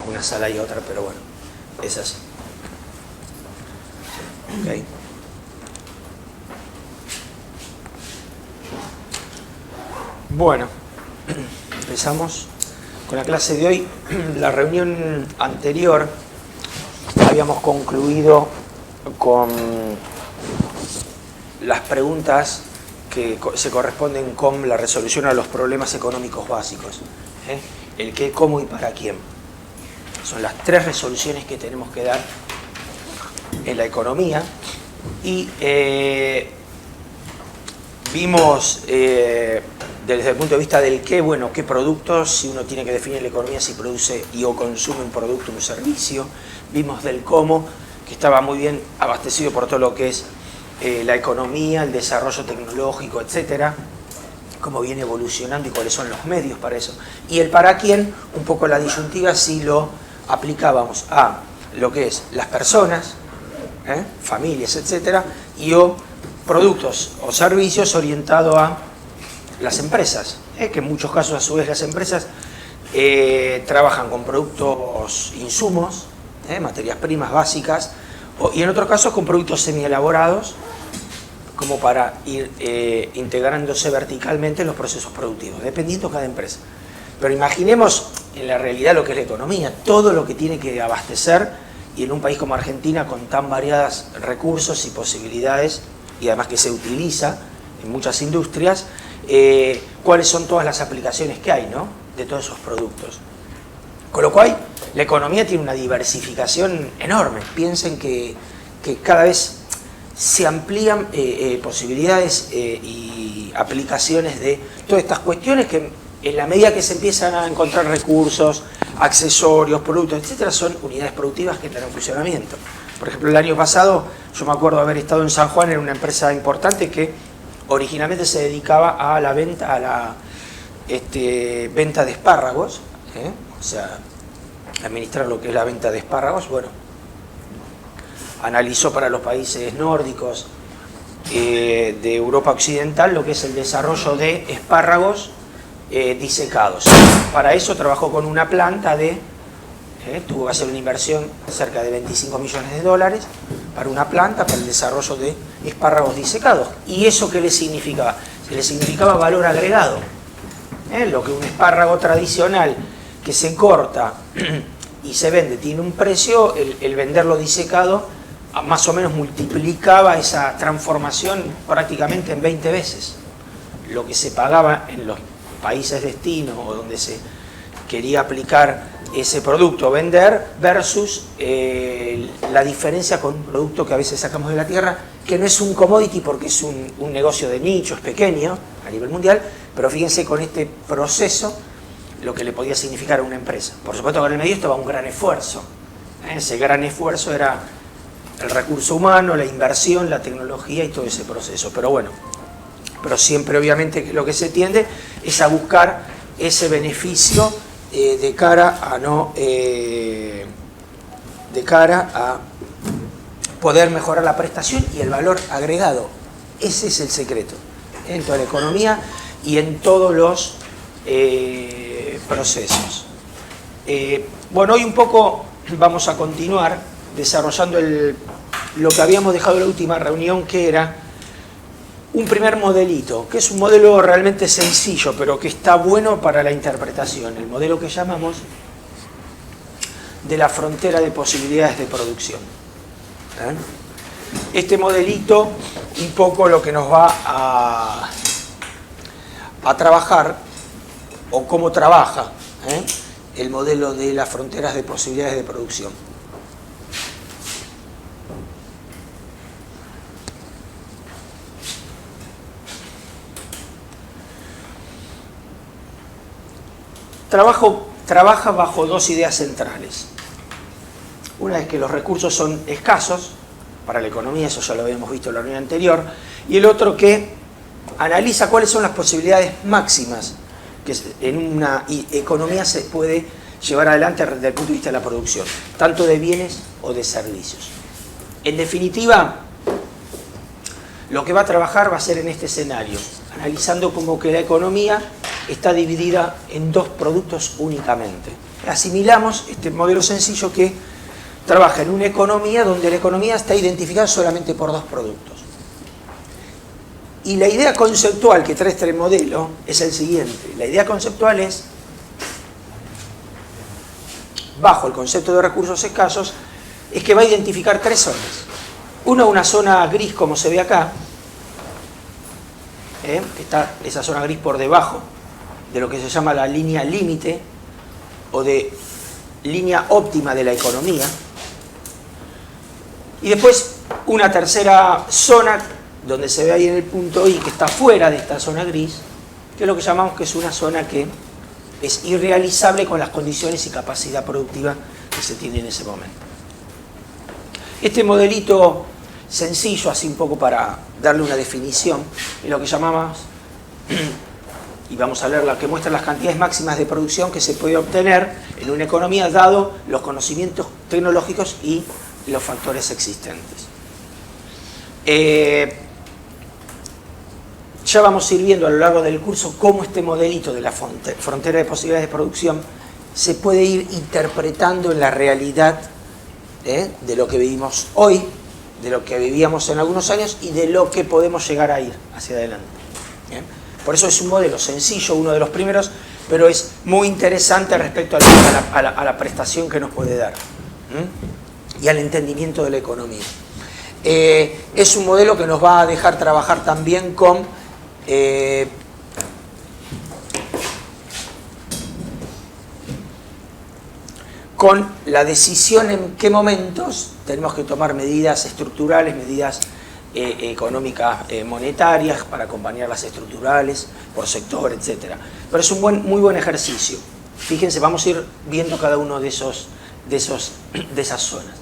una sala y otra, pero bueno, es así. Okay. Bueno, empezamos con la clase de hoy. La reunión anterior habíamos concluido con las preguntas que se corresponden con la resolución a los problemas económicos básicos. El qué, cómo y para quién. Son las tres resoluciones que tenemos que dar en la economía. Y vimos desde el punto de vista del qué, bueno, qué productos, si uno tiene que definir la economía, si produce y o consume un producto o un servicio. Vimos del cómo, que estaba muy bien abastecido por todo lo que es la economía, el desarrollo tecnológico, etcétera, cómo viene evolucionando y cuáles son los medios para eso. Y el para quién, un poco la disyuntiva, si lo aplicábamos a lo que es las personas, familias, etcétera, y o productos o servicios orientados a las empresas, que en muchos casos a su vez las empresas trabajan con productos, insumos, materias primas básicas, y en otros casos con productos semielaborados, como para ir integrándose verticalmente en los procesos productivos, dependiendo de cada empresa. Pero imaginemos en la realidad lo que es la economía, todo lo que tiene que abastecer, y en un país como Argentina con tan variados recursos y posibilidades, y además que se utiliza en muchas industrias, cuáles son todas las aplicaciones que hay, ¿no?, de todos esos productos. Con lo cual, la economía tiene una diversificación enorme. Piensen que cada vez se amplían posibilidades y aplicaciones de todas estas cuestiones que, en la medida que se empiezan a encontrar recursos, accesorios, productos, etcétera, son unidades productivas que entran en funcionamiento. Por ejemplo, el año pasado, yo me acuerdo haber estado en San Juan en una empresa importante que originalmente se dedicaba a la venta, venta de espárragos, o sea, administrar lo que es la venta de espárragos. Bueno, analizó para los países nórdicos de Europa Occidental lo que es el desarrollo de espárragos disecados. Para eso trabajó con una planta tuvo que hacer una inversión de cerca de 25 millones de dólares para una planta para el desarrollo de espárragos disecados. ¿Y eso qué le significaba? Le significaba valor agregado. Lo que un espárrago tradicional que se corta y se vende tiene un precio, el venderlo disecado más o menos multiplicaba esa transformación prácticamente en 20 veces lo que se pagaba en los países destino o donde se quería aplicar ese producto, vender, versus la diferencia con un producto que a veces sacamos de la tierra, que no es un commodity porque es un negocio de nicho, es pequeño a nivel mundial, pero fíjense con este proceso lo que le podía significar a una empresa. Por supuesto que en el medio estaba un gran esfuerzo. Ese gran esfuerzo era el recurso humano, la inversión, la tecnología y todo ese proceso. Pero bueno, pero siempre obviamente lo que se tiende es a buscar ese beneficio de cara a poder mejorar la prestación y el valor agregado. Ese es el secreto en toda la economía y en todos los procesos. Bueno, hoy un poco vamos a continuar desarrollando lo que habíamos dejado en la última reunión, que era un primer modelito, que es un modelo realmente sencillo, pero que está bueno para la interpretación, el modelo que llamamos de la frontera de posibilidades de producción. Este modelito, un poco lo que nos va a trabajar, o cómo trabaja el modelo de las fronteras de posibilidades de producción. Trabaja bajo dos ideas centrales. Una es que los recursos son escasos para la economía, eso ya lo habíamos visto en la reunión anterior, y el otro que analiza cuáles son las posibilidades máximas que en una economía se puede llevar adelante desde el punto de vista de la producción, tanto de bienes o de servicios. En definitiva, lo que va a trabajar va a ser en este escenario, analizando como que la economía está dividida en dos productos únicamente. asimilamos este modelo sencillo que trabaja en una economía donde la economía está identificada solamente por dos productos. Y la idea conceptual que trae este modelo es el siguiente. La idea conceptual es, bajo el concepto de recursos escasos, es que va a identificar tres zonas. Una zona gris, como se ve acá, que está esa zona gris por debajo de lo que se llama la línea límite o de línea óptima de la economía. Y después una tercera zona donde se ve ahí en el punto I, que está fuera de esta zona gris, que es lo que llamamos que es una zona que es irrealizable con las condiciones y capacidad productiva que se tiene en ese momento. Este modelito sencillo, así un poco para darle una definición, es lo que llamamos, y vamos a leer la que muestra las cantidades máximas de producción que se puede obtener en una economía dado los conocimientos tecnológicos y los factores existentes. Ya vamos a ir viendo a lo largo del curso cómo este modelito de la frontera de posibilidades de producción se puede ir interpretando en la realidad de lo que vivimos hoy, de lo que vivíamos en algunos años y de lo que podemos llegar a ir hacia adelante. ¿Bien? Por eso es un modelo sencillo, uno de los primeros, pero es muy interesante respecto a la prestación que nos puede dar y al entendimiento de la economía. Es un modelo que nos va a dejar trabajar también con la decisión en qué momentos tenemos que tomar medidas estructurales, medidas económicas monetarias para acompañar las estructurales por sector, etc. Pero es un muy buen ejercicio. Fíjense, vamos a ir viendo cada uno de esas zonas.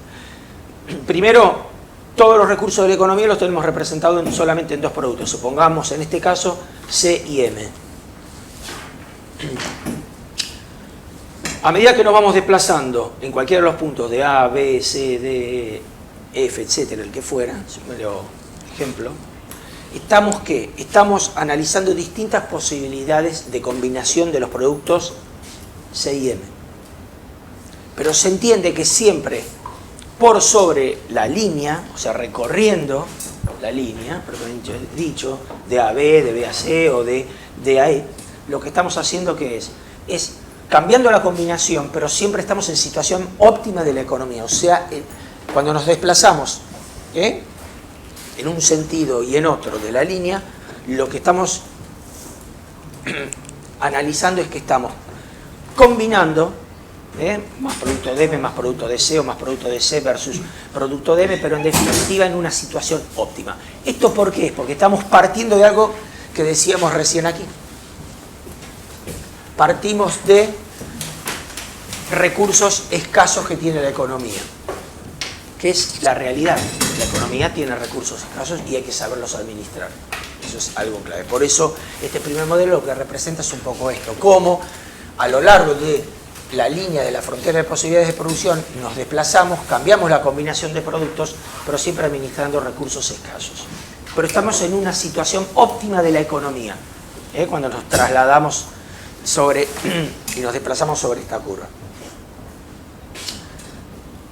Primero, todos los recursos de la economía los tenemos representados solamente en dos productos. Supongamos, en este caso, C y M. A medida que nos vamos desplazando en cualquiera de los puntos de A, B, C, D, F, etcétera, el que fuera, si me lo ejemplo, estamos analizando distintas posibilidades de combinación de los productos C y M. Pero se entiende que siempre por sobre la línea, o sea, recorriendo la línea, propiamente dicho, de A a B, de B a C o de D a E, lo que estamos haciendo que es cambiando la combinación, pero siempre estamos en situación óptima de la economía. O sea, cuando nos desplazamos en un sentido y en otro de la línea, lo que estamos analizando es que estamos combinando más producto de M, más producto de C, o más producto de C versus producto de M, pero en definitiva en una situación óptima. ¿Esto por qué? Porque estamos partiendo de algo que decíamos recién aquí. Partimos de recursos escasos que tiene la economía, que es la realidad. La economía tiene recursos escasos y hay que saberlos administrar. Eso es algo clave. Por eso este primer modelo lo que representa es un poco esto, cómo a lo largo de la línea de la frontera de posibilidades de producción nos desplazamos, cambiamos la combinación de productos, pero siempre administrando recursos escasos. Pero estamos en una situación óptima de la economía, cuando nos trasladamos y nos desplazamos sobre esta curva.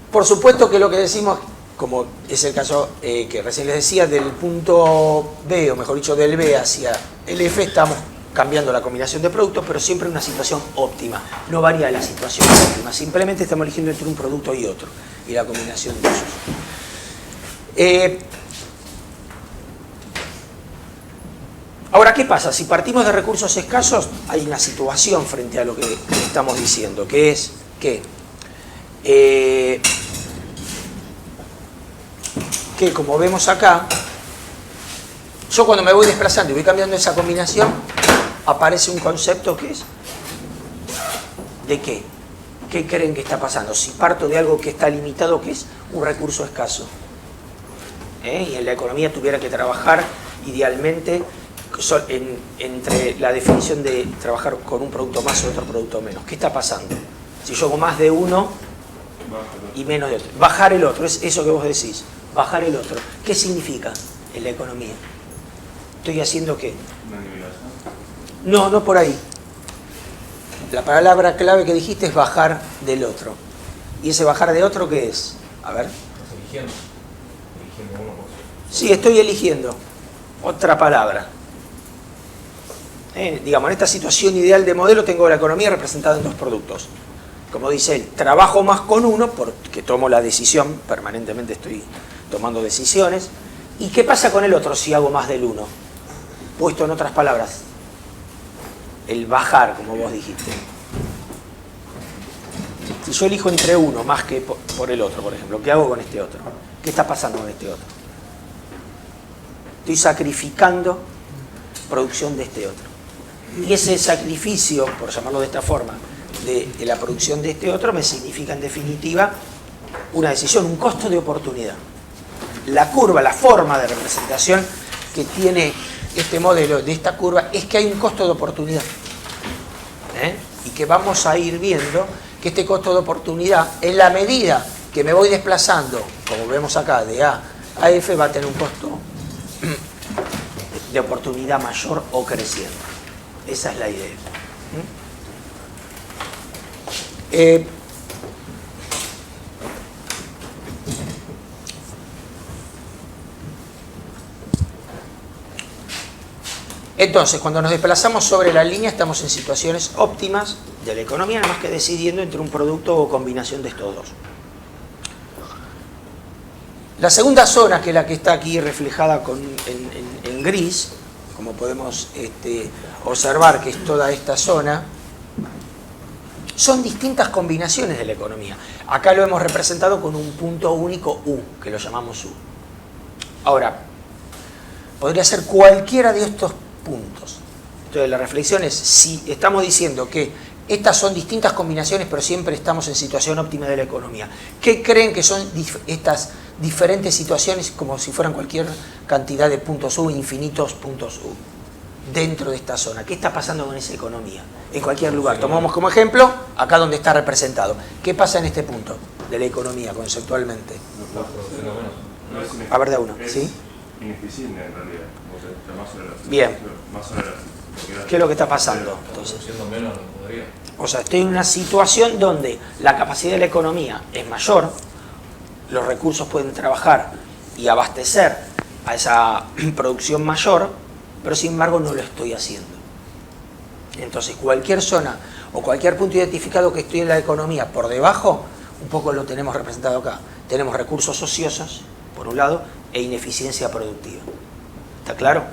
Por supuesto que lo que decimos, como es el caso que recién les decía, del punto B, o mejor dicho del B hacia el F, estamos cambiando la combinación de productos, pero siempre en una situación óptima. No varía la situación óptima, simplemente estamos eligiendo entre un producto y otro, y la combinación de ellos. Ahora, ¿qué pasa? Si partimos de recursos escasos, hay una situación frente a lo que estamos diciendo, que es que como vemos acá, yo cuando me voy desplazando y voy cambiando esa combinación, aparece un concepto que es ¿de qué? ¿Qué creen que está pasando? Si parto de algo que está limitado, que es un recurso escaso, y en la economía tuviera que trabajar idealmente entre la definición de trabajar con un producto más o otro producto menos. ¿Qué está pasando? Si yo hago más de uno y menos de otro. Bajar el otro, es eso que vos decís. Bajar el otro. ¿Qué significa en la economía? ¿Estoy haciendo qué? No por ahí. La palabra clave que dijiste es bajar del otro. ¿Y ese bajar de otro qué es? A ver. Estás eligiendo. Eligiendo uno por Sí, estoy eligiendo. Otra palabra. Digamos, en esta situación ideal de modelo tengo la economía representada en dos productos. Como dice él, trabajo más con uno porque tomo la decisión, permanentemente estoy tomando decisiones. ¿Y qué pasa con el otro si hago más del uno? Puesto en otras palabras, el bajar, como vos dijiste. Si yo elijo entre uno más que por el otro, por ejemplo, ¿qué hago con este otro? ¿Qué está pasando con este otro? Estoy sacrificando producción de este otro. Y ese sacrificio, por llamarlo de esta forma, de la producción de este otro, me significa en definitiva una decisión, un costo de oportunidad. La curva, la forma de representación que tiene este modelo de esta curva es que hay un costo de oportunidad. Y que vamos a ir viendo que este costo de oportunidad, en la medida que me voy desplazando, como vemos acá, de A a F, va a tener un costo de oportunidad mayor o creciendo. Esa es la idea. Entonces, cuando nos desplazamos sobre la línea, estamos en situaciones óptimas de la economía, nada más que decidiendo entre un producto o combinación de estos dos. La segunda zona, que es la que está aquí reflejada en gris, como podemos observar que es toda esta zona, son distintas combinaciones de la economía. Acá lo hemos representado con un punto único U, que lo llamamos U. Ahora, podría ser cualquiera de estos puntos. Entonces la reflexión es, si estamos diciendo que estas son distintas combinaciones, pero siempre estamos en situación óptima de la economía, ¿qué creen que son estas diferentes situaciones, como si fueran cualquier cantidad de puntos U, infinitos puntos U, dentro de esta zona? ¿Qué está pasando con esa economía? En cualquier lugar. Tomamos como ejemplo, acá donde está representado. ¿Qué pasa en este punto de la economía, conceptualmente? A ver, de uno, ¿sí? Ineficiente en realidad. Bien. ¿Qué es lo que está pasando? Entonces, o sea, estoy en una situación donde la capacidad de la economía es mayor, los recursos pueden trabajar y abastecer a esa producción mayor, pero sin embargo no lo estoy haciendo. Entonces, cualquier zona o cualquier punto identificado que estoy en la economía por debajo, un poco lo tenemos representado acá. Tenemos recursos ociosos, por un lado, e ineficiencia productiva. ¿Está claro?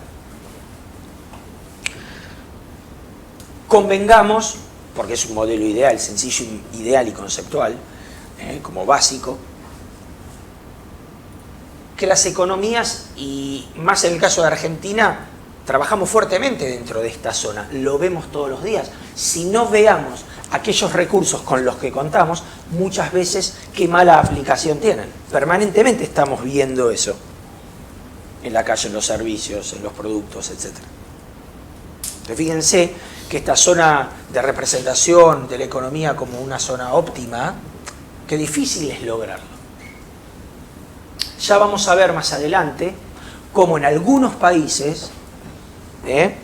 Convengamos, porque es un modelo ideal, sencillo, ideal y conceptual, como básico, que las economías, y más en el caso de Argentina, trabajamos fuertemente dentro de esta zona, lo vemos todos los días. Si no veamos aquellos recursos con los que contamos, muchas veces qué mala aplicación tienen. Permanentemente estamos viendo eso, en la calle, en los servicios, en los productos, etc. Entonces, fíjense que esta zona de representación de la economía como una zona óptima, qué difícil es lograrlo. Ya vamos a ver más adelante cómo en algunos países, le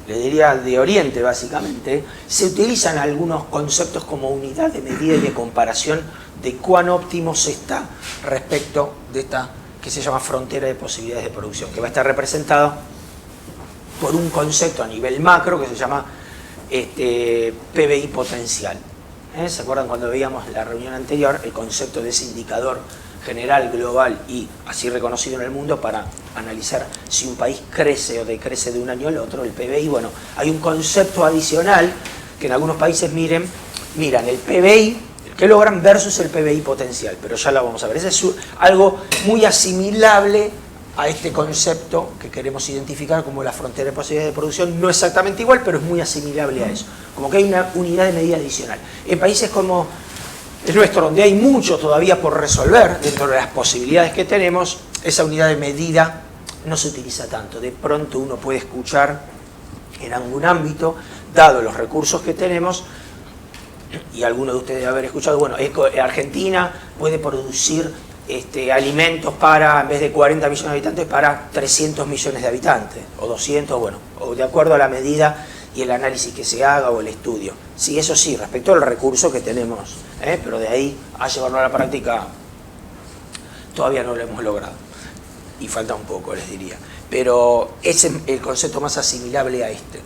diría de Oriente básicamente, se utilizan algunos conceptos como unidad de medida y de comparación de cuán óptimo se está respecto de esta que se llama frontera de posibilidades de producción, que va a estar representado por un concepto a nivel macro que se llama PBI potencial. ¿Se acuerdan cuando veíamos en la reunión anterior el concepto de ese indicador general, global y así reconocido en el mundo para analizar si un país crece o decrece de un año al otro, el PBI? Bueno, hay un concepto adicional que en algunos países miran el PBI, el que logran versus el PBI potencial, pero ya lo vamos a ver. Ese es algo muy asimilable a este concepto que queremos identificar como la frontera de posibilidades de producción, no exactamente igual, pero es muy asimilable a eso, como que hay una unidad de medida adicional. En países como el nuestro, donde hay mucho todavía por resolver, dentro de las posibilidades que tenemos, esa unidad de medida no se utiliza tanto. De pronto uno puede escuchar en algún ámbito, dado los recursos que tenemos, y alguno de ustedes debe haber escuchado, bueno, Argentina puede producir alimentos para, en vez de 40 millones de habitantes, para 300 millones de habitantes, o 200, bueno, o de acuerdo a la medida y el análisis que se haga o el estudio. Sí, eso sí, respecto al recurso que tenemos, pero de ahí a llevarlo a la práctica todavía no lo hemos logrado. Y falta un poco, les diría. Pero ese es el concepto más asimilable a este.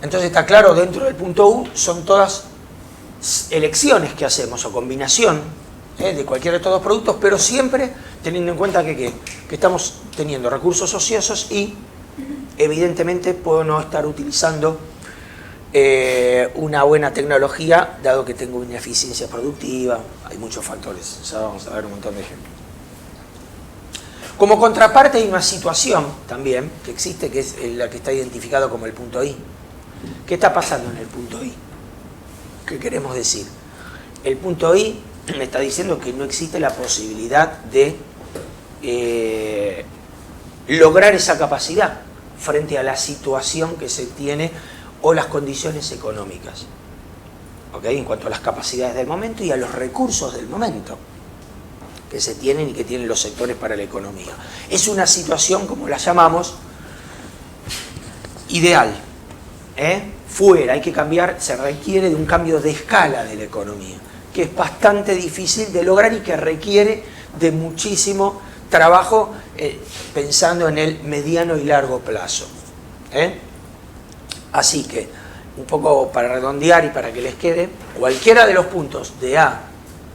Entonces está claro, dentro del punto U son todas elecciones que hacemos o combinación de cualquiera de estos dos productos, pero siempre teniendo en cuenta que estamos teniendo recursos ociosos y evidentemente puedo no estar utilizando una buena tecnología, dado que tengo una eficiencia productiva. Hay muchos factores, ya vamos a ver un montón de ejemplos. Como contraparte hay una situación también que existe, que es la que está identificada como el punto I. ¿Qué está pasando en el punto I? ¿Qué queremos decir? El punto I me está diciendo que no existe la posibilidad de lograr esa capacidad frente a la situación que se tiene o las condiciones económicas. ¿Ok? En cuanto a las capacidades del momento y a los recursos del momento que se tienen y que tienen los sectores para la economía. Es una situación, como la llamamos, ideal. Fuera, hay que cambiar, se requiere de un cambio de escala de la economía, que es bastante difícil de lograr y que requiere de muchísimo trabajo pensando en el mediano y largo plazo. Así que, un poco para redondear y para que les quede, cualquiera de los puntos de A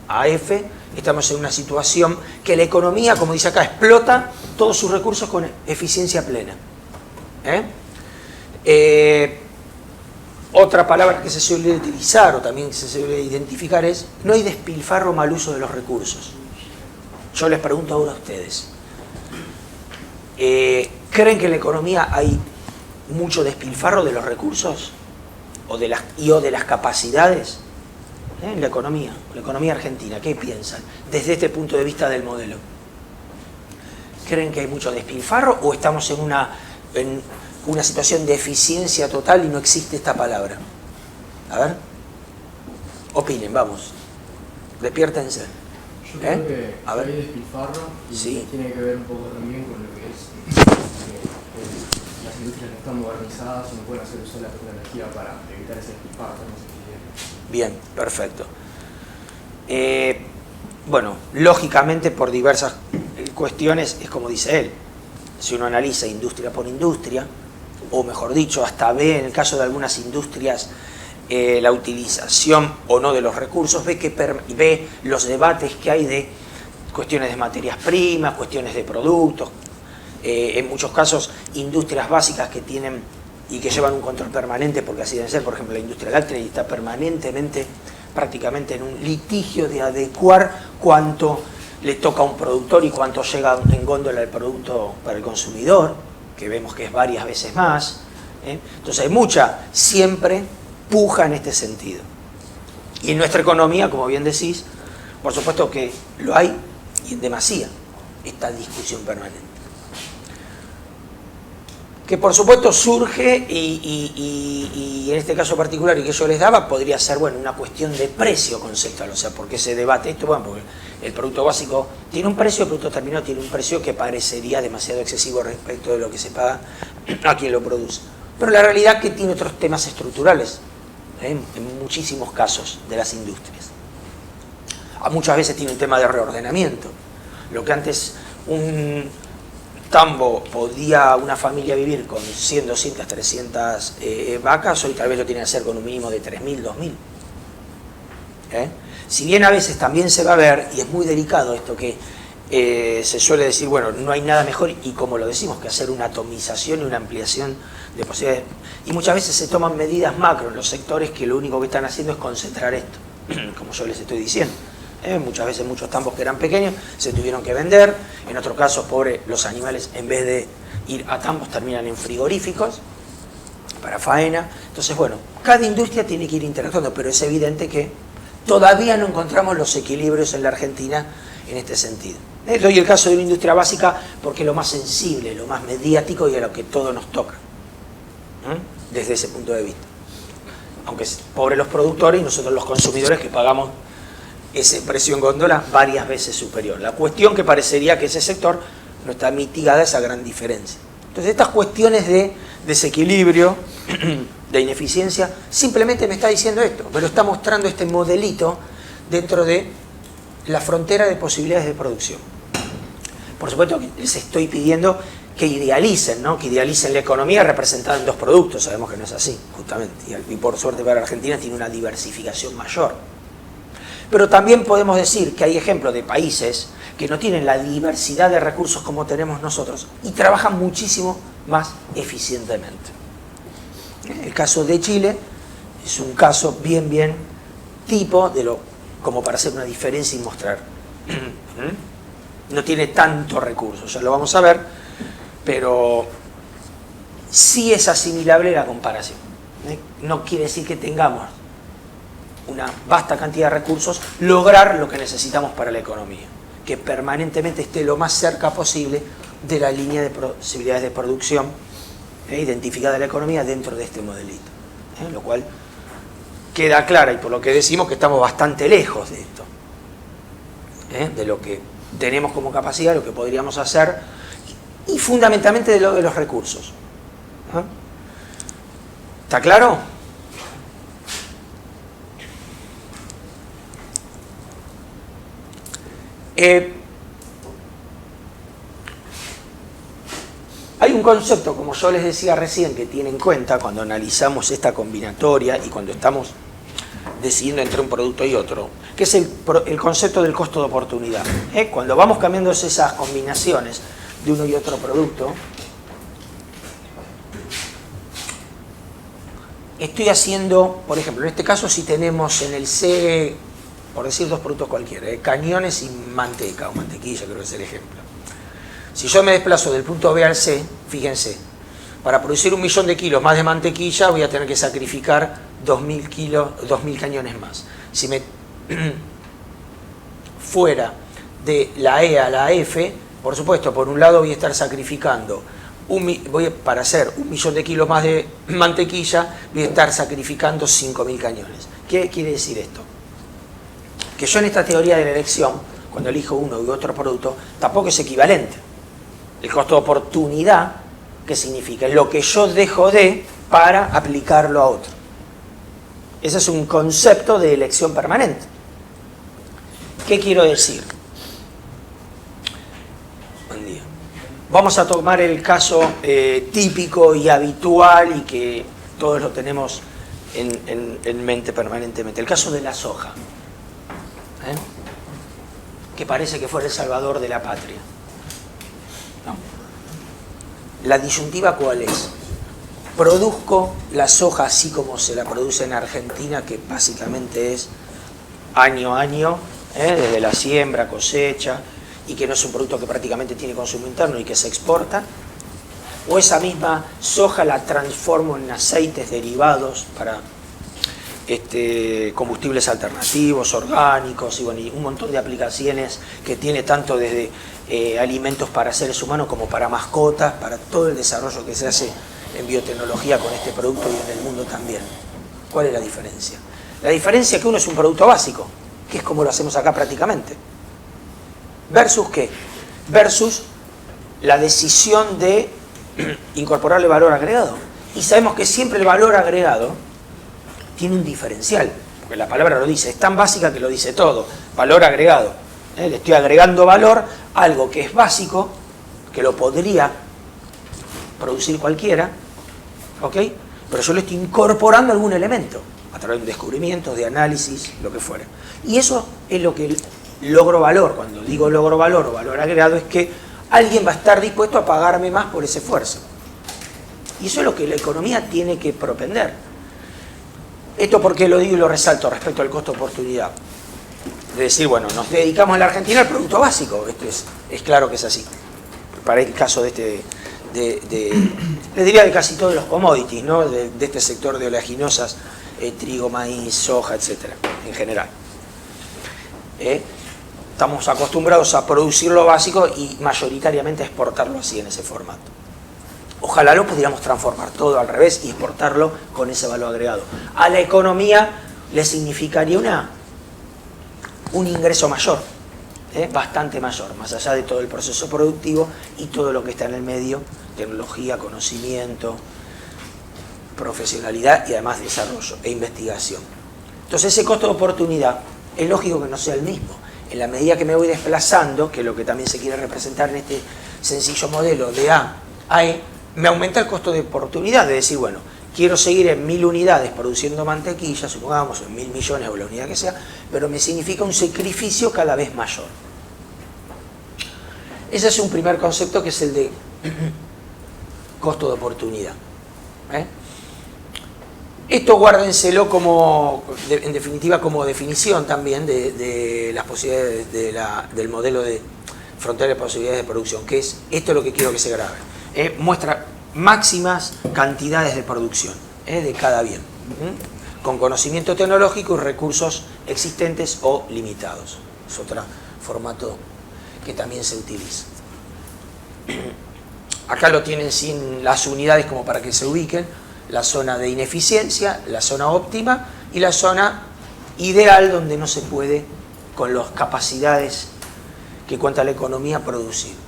a F, estamos en una situación que la economía, como dice acá, explota todos sus recursos con eficiencia plena. Otra palabra que se suele utilizar o también se suele identificar es: no hay despilfarro o mal uso de los recursos. Yo les pregunto ahora a ustedes, ¿creen que en la economía hay mucho despilfarro de los recursos o de las capacidades? En la economía argentina, ¿qué piensan desde este punto de vista del modelo? ¿Creen que hay mucho despilfarro o estamos en una situación de eficiencia total y no existe esta palabra? A ver, opinen, vamos, despiértense. Yo creo que A ver. hay despilfarro y Sí. tiene que ver un poco también con lo que es las industrias no están modernizadas y no pueden hacer uso de la tecnología para evitar ese despilfarro. No sé si Bien, perfecto. Bueno, lógicamente por diversas cuestiones, es como dice él, si uno analiza industria por industria, o mejor dicho, hasta ve en el caso de algunas industrias la utilización o no de los recursos, ve los debates que hay de cuestiones de materias primas, cuestiones de productos, en muchos casos industrias básicas que tienen y que llevan un control permanente, porque así debe ser, por ejemplo, la industria láctea, y está permanentemente, prácticamente en un litigio de adecuar cuánto le toca a un productor y cuánto llega en góndola el producto para el consumidor, que vemos que es varias veces más. Entonces hay mucha, siempre, puja en este sentido. Y en nuestra economía, como bien decís, por supuesto que lo hay, y en demasía, esta discusión permanente. Que por supuesto surge y en este caso particular y que yo les daba, podría ser, bueno, una cuestión de precio conceptual. O sea, ¿por qué se debate esto? Bueno, porque el producto básico tiene un precio, el producto terminado tiene un precio que parecería demasiado excesivo respecto de lo que se paga a quien lo produce. Pero la realidad es que tiene otros temas estructurales, en muchísimos casos de las industrias. Muchas veces tiene un tema de reordenamiento. Lo que antes un tambo podía una familia vivir con 100, 200, 300 vacas, hoy tal vez lo tiene que hacer con un mínimo de 3.000, 2.000. Si bien a veces también se va a ver, y es muy delicado esto que se suele decir, bueno, no hay nada mejor, y como lo decimos, que hacer una atomización y una ampliación de posibilidades. Y muchas veces se toman medidas macro en los sectores que lo único que están haciendo es concentrar esto, como yo les estoy diciendo. Muchas veces muchos tambos que eran pequeños se tuvieron que vender, en otros casos, pobre, los animales en vez de ir a tambos terminan en frigoríficos para faena. Entonces, bueno, cada industria tiene que ir interactuando, pero es evidente que todavía no encontramos los equilibrios en la Argentina en este sentido. Doy el caso de una industria básica porque es lo más sensible, lo más mediático y a lo que todo nos toca, desde ese punto de vista. Aunque pobres los productores y nosotros los consumidores que pagamos ese precio en góndola varias veces superior. La cuestión que parecería que ese sector no está mitigada esa gran diferencia. Entonces estas cuestiones de desequilibrio de ineficiencia, simplemente me está diciendo esto, me lo está mostrando este modelito dentro de la frontera de posibilidades de producción. Por supuesto que les estoy pidiendo que idealicen, ¿no? Que idealicen la economía representada en dos productos. Sabemos que no es así, justamente. Y por suerte para Argentina tiene una diversificación mayor. Pero también podemos decir que hay ejemplos de países que no tienen la diversidad de recursos como tenemos nosotros y trabajan muchísimo más eficientemente. El caso de Chile es un caso bien tipo de lo como para hacer una diferencia y mostrar. No tiene tantos recursos, ya lo vamos a ver, pero sí es asimilable la comparación. No quiere decir que tengamos una vasta cantidad de recursos, lograr lo que necesitamos para la economía, que permanentemente esté lo más cerca posible de la línea de posibilidades de producción identificada de la economía dentro de este modelito. Lo cual queda clara y por lo que decimos que estamos bastante lejos de esto, de lo que tenemos como capacidad, lo que podríamos hacer y fundamentalmente de lo de los recursos. ¿Está claro? Hay un concepto, como yo les decía recién, que tiene en cuenta cuando analizamos esta combinatoria y cuando estamos decidiendo entre un producto y otro, que es el concepto del costo de oportunidad. Cuando vamos cambiando esas combinaciones de uno y otro producto, estoy haciendo, por ejemplo, en este caso si tenemos en el C, por decir dos productos cualquiera, cañones y manteca o mantequilla, creo que es el ejemplo. Si yo me desplazo del punto B al C, fíjense, para producir 1.000.000 de kilos más de mantequilla voy a tener que sacrificar 2.000 cañones más. Si me fuera de la E a la F, por supuesto, por un lado voy a estar sacrificando, para hacer 1.000.000 de kilos más de mantequilla, voy a estar sacrificando 5.000 cañones. ¿Qué quiere decir esto? Que yo en esta teoría de la elección, cuando elijo uno u otro producto, tampoco es equivalente. El costo de oportunidad, ¿qué significa? Es lo que yo dejo de para aplicarlo a otro. Ese es un concepto de elección permanente. ¿Qué quiero decir? Buen día. Vamos a tomar el caso típico y habitual y que todos lo tenemos en mente permanentemente. El caso de la soja. Que parece que fuera el salvador de la patria. No. La disyuntiva, ¿cuál es? Produzco la soja así como se la produce en Argentina, que básicamente es año a año, desde la siembra, cosecha, y que no es un producto que prácticamente tiene consumo interno y que se exporta, o esa misma soja la transformo en aceites derivados para combustibles alternativos, orgánicos, y bueno, y un montón de aplicaciones que tiene tanto desde alimentos para seres humanos como para mascotas, para todo el desarrollo que se hace en biotecnología con este producto y en el mundo también. ¿Cuál es la diferencia? La diferencia es que uno es un producto básico, que es como lo hacemos acá prácticamente. ¿Versus qué? Versus la decisión de incorporarle valor agregado. Y sabemos que siempre el valor agregado tiene un diferencial, porque la palabra lo dice, es tan básica que lo dice todo, valor agregado. Le estoy agregando valor a algo que es básico, que lo podría producir cualquiera, ¿ok? Pero yo le estoy incorporando algún elemento, a través de un descubrimiento, de análisis, lo que fuera. Y eso es lo que logro valor. Cuando digo logro valor o valor agregado es que alguien va a estar dispuesto a pagarme más por ese esfuerzo. Y eso es lo que la economía tiene que propender. Esto porque lo digo y lo resalto respecto al costo de oportunidad. De decir, bueno, nos dedicamos en la Argentina al producto básico. Esto es claro que es así. Para el caso de les diría de casi todos los commodities, ¿no? De este sector de oleaginosas, trigo, maíz, soja, etcétera, en general. Estamos acostumbrados a producir lo básico y mayoritariamente a exportarlo así, en ese formato. Ojalá lo pudiéramos transformar todo al revés y exportarlo con ese valor agregado. A la economía le significaría un ingreso mayor, bastante mayor, más allá de todo el proceso productivo y todo lo que está en el medio, tecnología, conocimiento, profesionalidad y además desarrollo e investigación. Entonces ese costo de oportunidad es lógico que no sea el mismo. En la medida que me voy desplazando, que es lo que también se quiere representar en este sencillo modelo de A a E, me aumenta el costo de oportunidad, de decir, bueno, quiero seguir en 1000 unidades produciendo mantequilla, supongamos, en 1000 millones o la unidad que sea, pero me significa un sacrificio cada vez mayor. Ese es un primer concepto, que es el de costo de oportunidad. Esto guárdenselo como, en definitiva, como definición también de las posibilidades del modelo de frontera de posibilidades de producción, que es, esto es lo que quiero que se grabe. Muestra máximas cantidades de producción de cada bien, con conocimiento tecnológico y recursos existentes o limitados. Es otro formato que también se utiliza. Acá lo tienen sin las unidades como para que se ubiquen: la zona de ineficiencia, la zona óptima y la zona ideal, donde no se puede, con las capacidades que cuenta la economía, producir.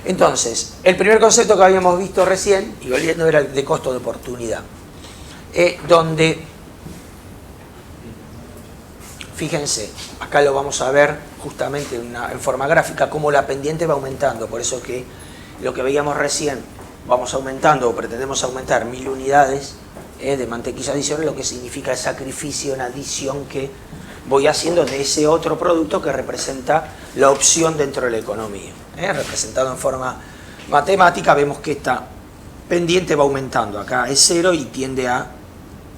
Entonces, el primer concepto que habíamos visto recién, y volviendo, era el de costo de oportunidad, donde, fíjense, acá lo vamos a ver justamente en forma gráfica, cómo la pendiente va aumentando. Por eso que lo que veíamos recién, vamos aumentando o pretendemos aumentar 1000 unidades de mantequilla adicional, lo que significa el sacrificio en adición que voy haciendo de ese otro producto que representa la opción dentro de la economía. Representado en forma matemática, vemos que esta pendiente va aumentando. Acá es 0 y tiende a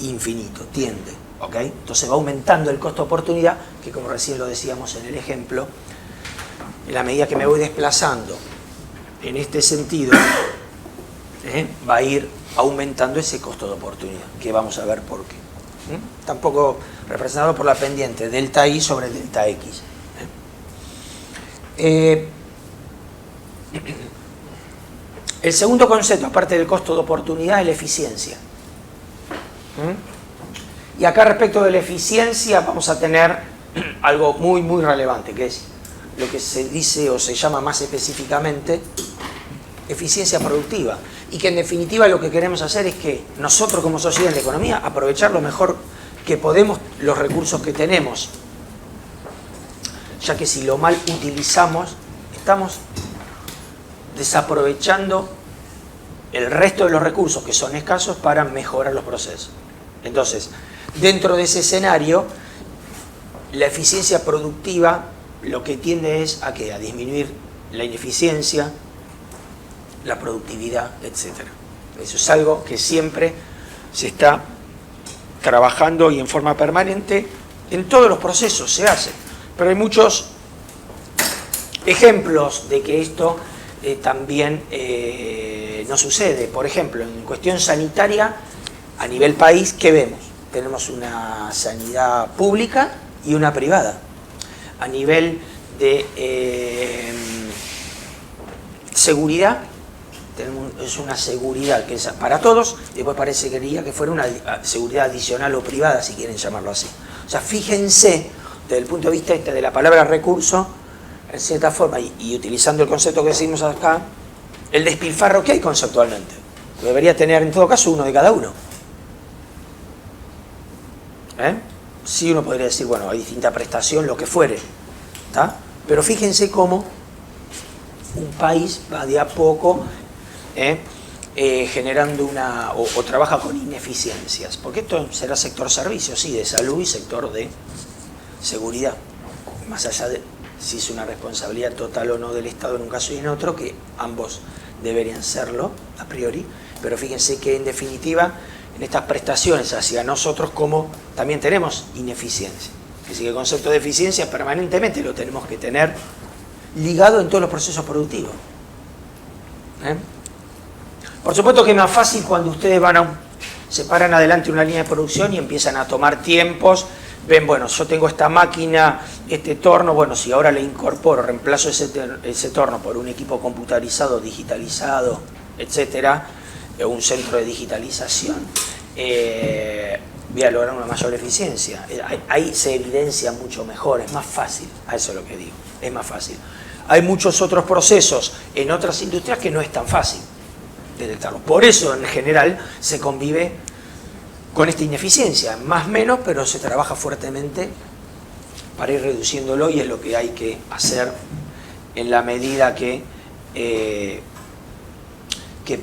infinito, tiende. ¿Okay? Entonces va aumentando el costo de oportunidad, que como recién lo decíamos en el ejemplo, en la medida que me voy desplazando en este sentido, va a ir aumentando ese costo de oportunidad, que vamos a ver por qué. Tampoco representado por la pendiente delta I sobre delta X. El segundo concepto, aparte del costo de oportunidad, es la eficiencia. Y acá, respecto de la eficiencia, vamos a tener algo muy, muy relevante, que es lo que se dice o se llama más específicamente eficiencia productiva. Y que en definitiva lo que queremos hacer es que nosotros como sociedad en la economía aprovechar lo mejor que podemos los recursos que tenemos. Ya que si lo mal utilizamos, estamos desaprovechando el resto de los recursos que son escasos para mejorar los procesos. Entonces, dentro de ese escenario, la eficiencia productiva lo que tiende es a disminuir la ineficiencia, la productividad, etc. Eso es algo que siempre se está trabajando y en forma permanente en todos los procesos se hace. Pero hay muchos ejemplos de que esto también no sucede. Por ejemplo, en cuestión sanitaria, a nivel país, ¿qué vemos? Tenemos una sanidad pública y una privada. A nivel de seguridad, es una seguridad que es para todos, y después parece que fuera una seguridad adicional o privada, si quieren llamarlo así. O sea, fíjense, desde el punto de vista de la palabra recurso, en cierta forma, y utilizando el concepto que decimos acá, el despilfarro que hay conceptualmente. Debería tener en todo caso uno de cada uno. Sí, uno podría decir, bueno, hay distinta prestación, lo que fuere, ¿tá? Pero fíjense cómo un país va de a poco generando o trabaja con ineficiencias, porque esto será sector servicios, sí, de salud y sector de seguridad, más allá de si es una responsabilidad total o no del Estado en un caso y en otro, que ambos deberían serlo a priori, pero fíjense que en definitiva en estas prestaciones hacia nosotros como también tenemos ineficiencia. Así que el concepto de eficiencia permanentemente lo tenemos que tener ligado en todos los procesos productivos. Por supuesto que es más fácil cuando ustedes se paran adelante una línea de producción y empiezan a tomar tiempos, ven, bueno, yo tengo esta máquina, este torno, bueno, si ahora le incorporo, reemplazo ese torno por un equipo computarizado, digitalizado, etcétera, un centro de digitalización, voy a lograr una mayor eficiencia. Ahí se evidencia mucho mejor, es más fácil, a eso es lo que digo, es más fácil. hay muchos otros procesos en otras industrias que no es tan fácil detectarlos. Por eso, en general, se convive con esta ineficiencia, más o menos, pero se trabaja fuertemente para ir reduciéndolo, y es lo que hay que hacer en la medida que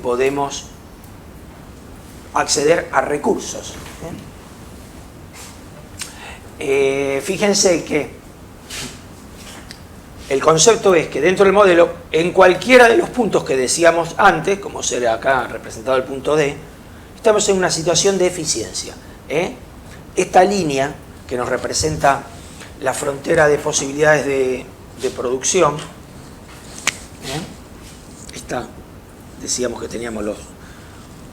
podemos acceder a recursos. Fíjense que el concepto es que dentro del modelo, en cualquiera de los puntos que decíamos antes, como será acá representado el punto D, estamos en una situación de eficiencia. Esta línea que nos representa la frontera de posibilidades de producción, esta, decíamos que teníamos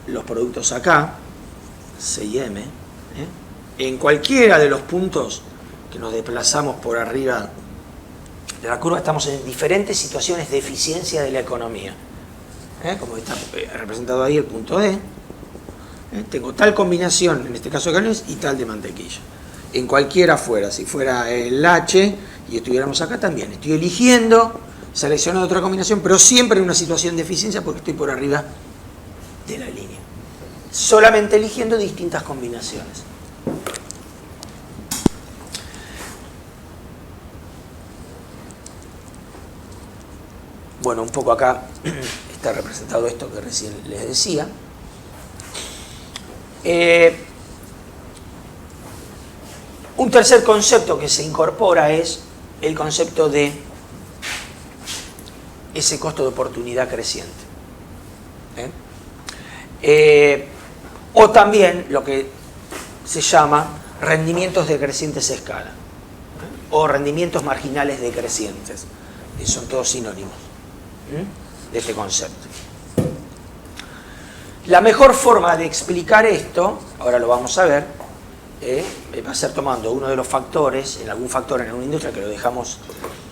los productos acá, C y M, en cualquiera de los puntos que nos desplazamos por arriba de la curva estamos en diferentes situaciones de eficiencia de la economía. Como está representado ahí el punto D, tengo tal combinación, en este caso de carnes, y tal de mantequilla. En cualquiera fuera, si fuera el H y estuviéramos acá también, estoy eligiendo, seleccionando otra combinación, pero siempre en una situación de eficiencia porque estoy por arriba de la línea. Solamente eligiendo distintas combinaciones. Bueno, un poco acá está representado esto que recién les decía. Un tercer concepto que se incorpora es el concepto de ese costo de oportunidad creciente. O también lo que se llama rendimientos decrecientes a escala, o rendimientos marginales decrecientes. Son todos sinónimos de este concepto. La mejor forma de explicar esto, ahora lo vamos a ver, va a ser tomando uno de los factores, en algún factor en una industria que lo dejamos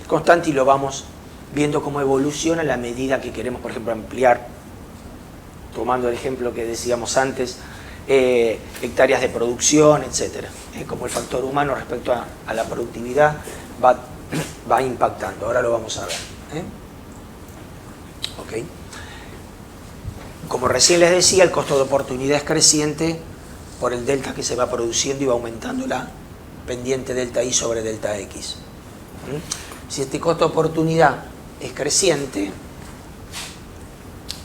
constante y lo vamos viendo cómo evoluciona a la medida que queremos, por ejemplo, ampliar, tomando el ejemplo que decíamos antes, hectáreas de producción, etcétera. Como el factor humano respecto a la productividad va impactando. Ahora lo vamos a ver. ¿Okay? Como recién les decía, el costo de oportunidad es creciente por el delta que se va produciendo y va aumentando la pendiente delta I sobre delta X. Si este costo de oportunidad es creciente,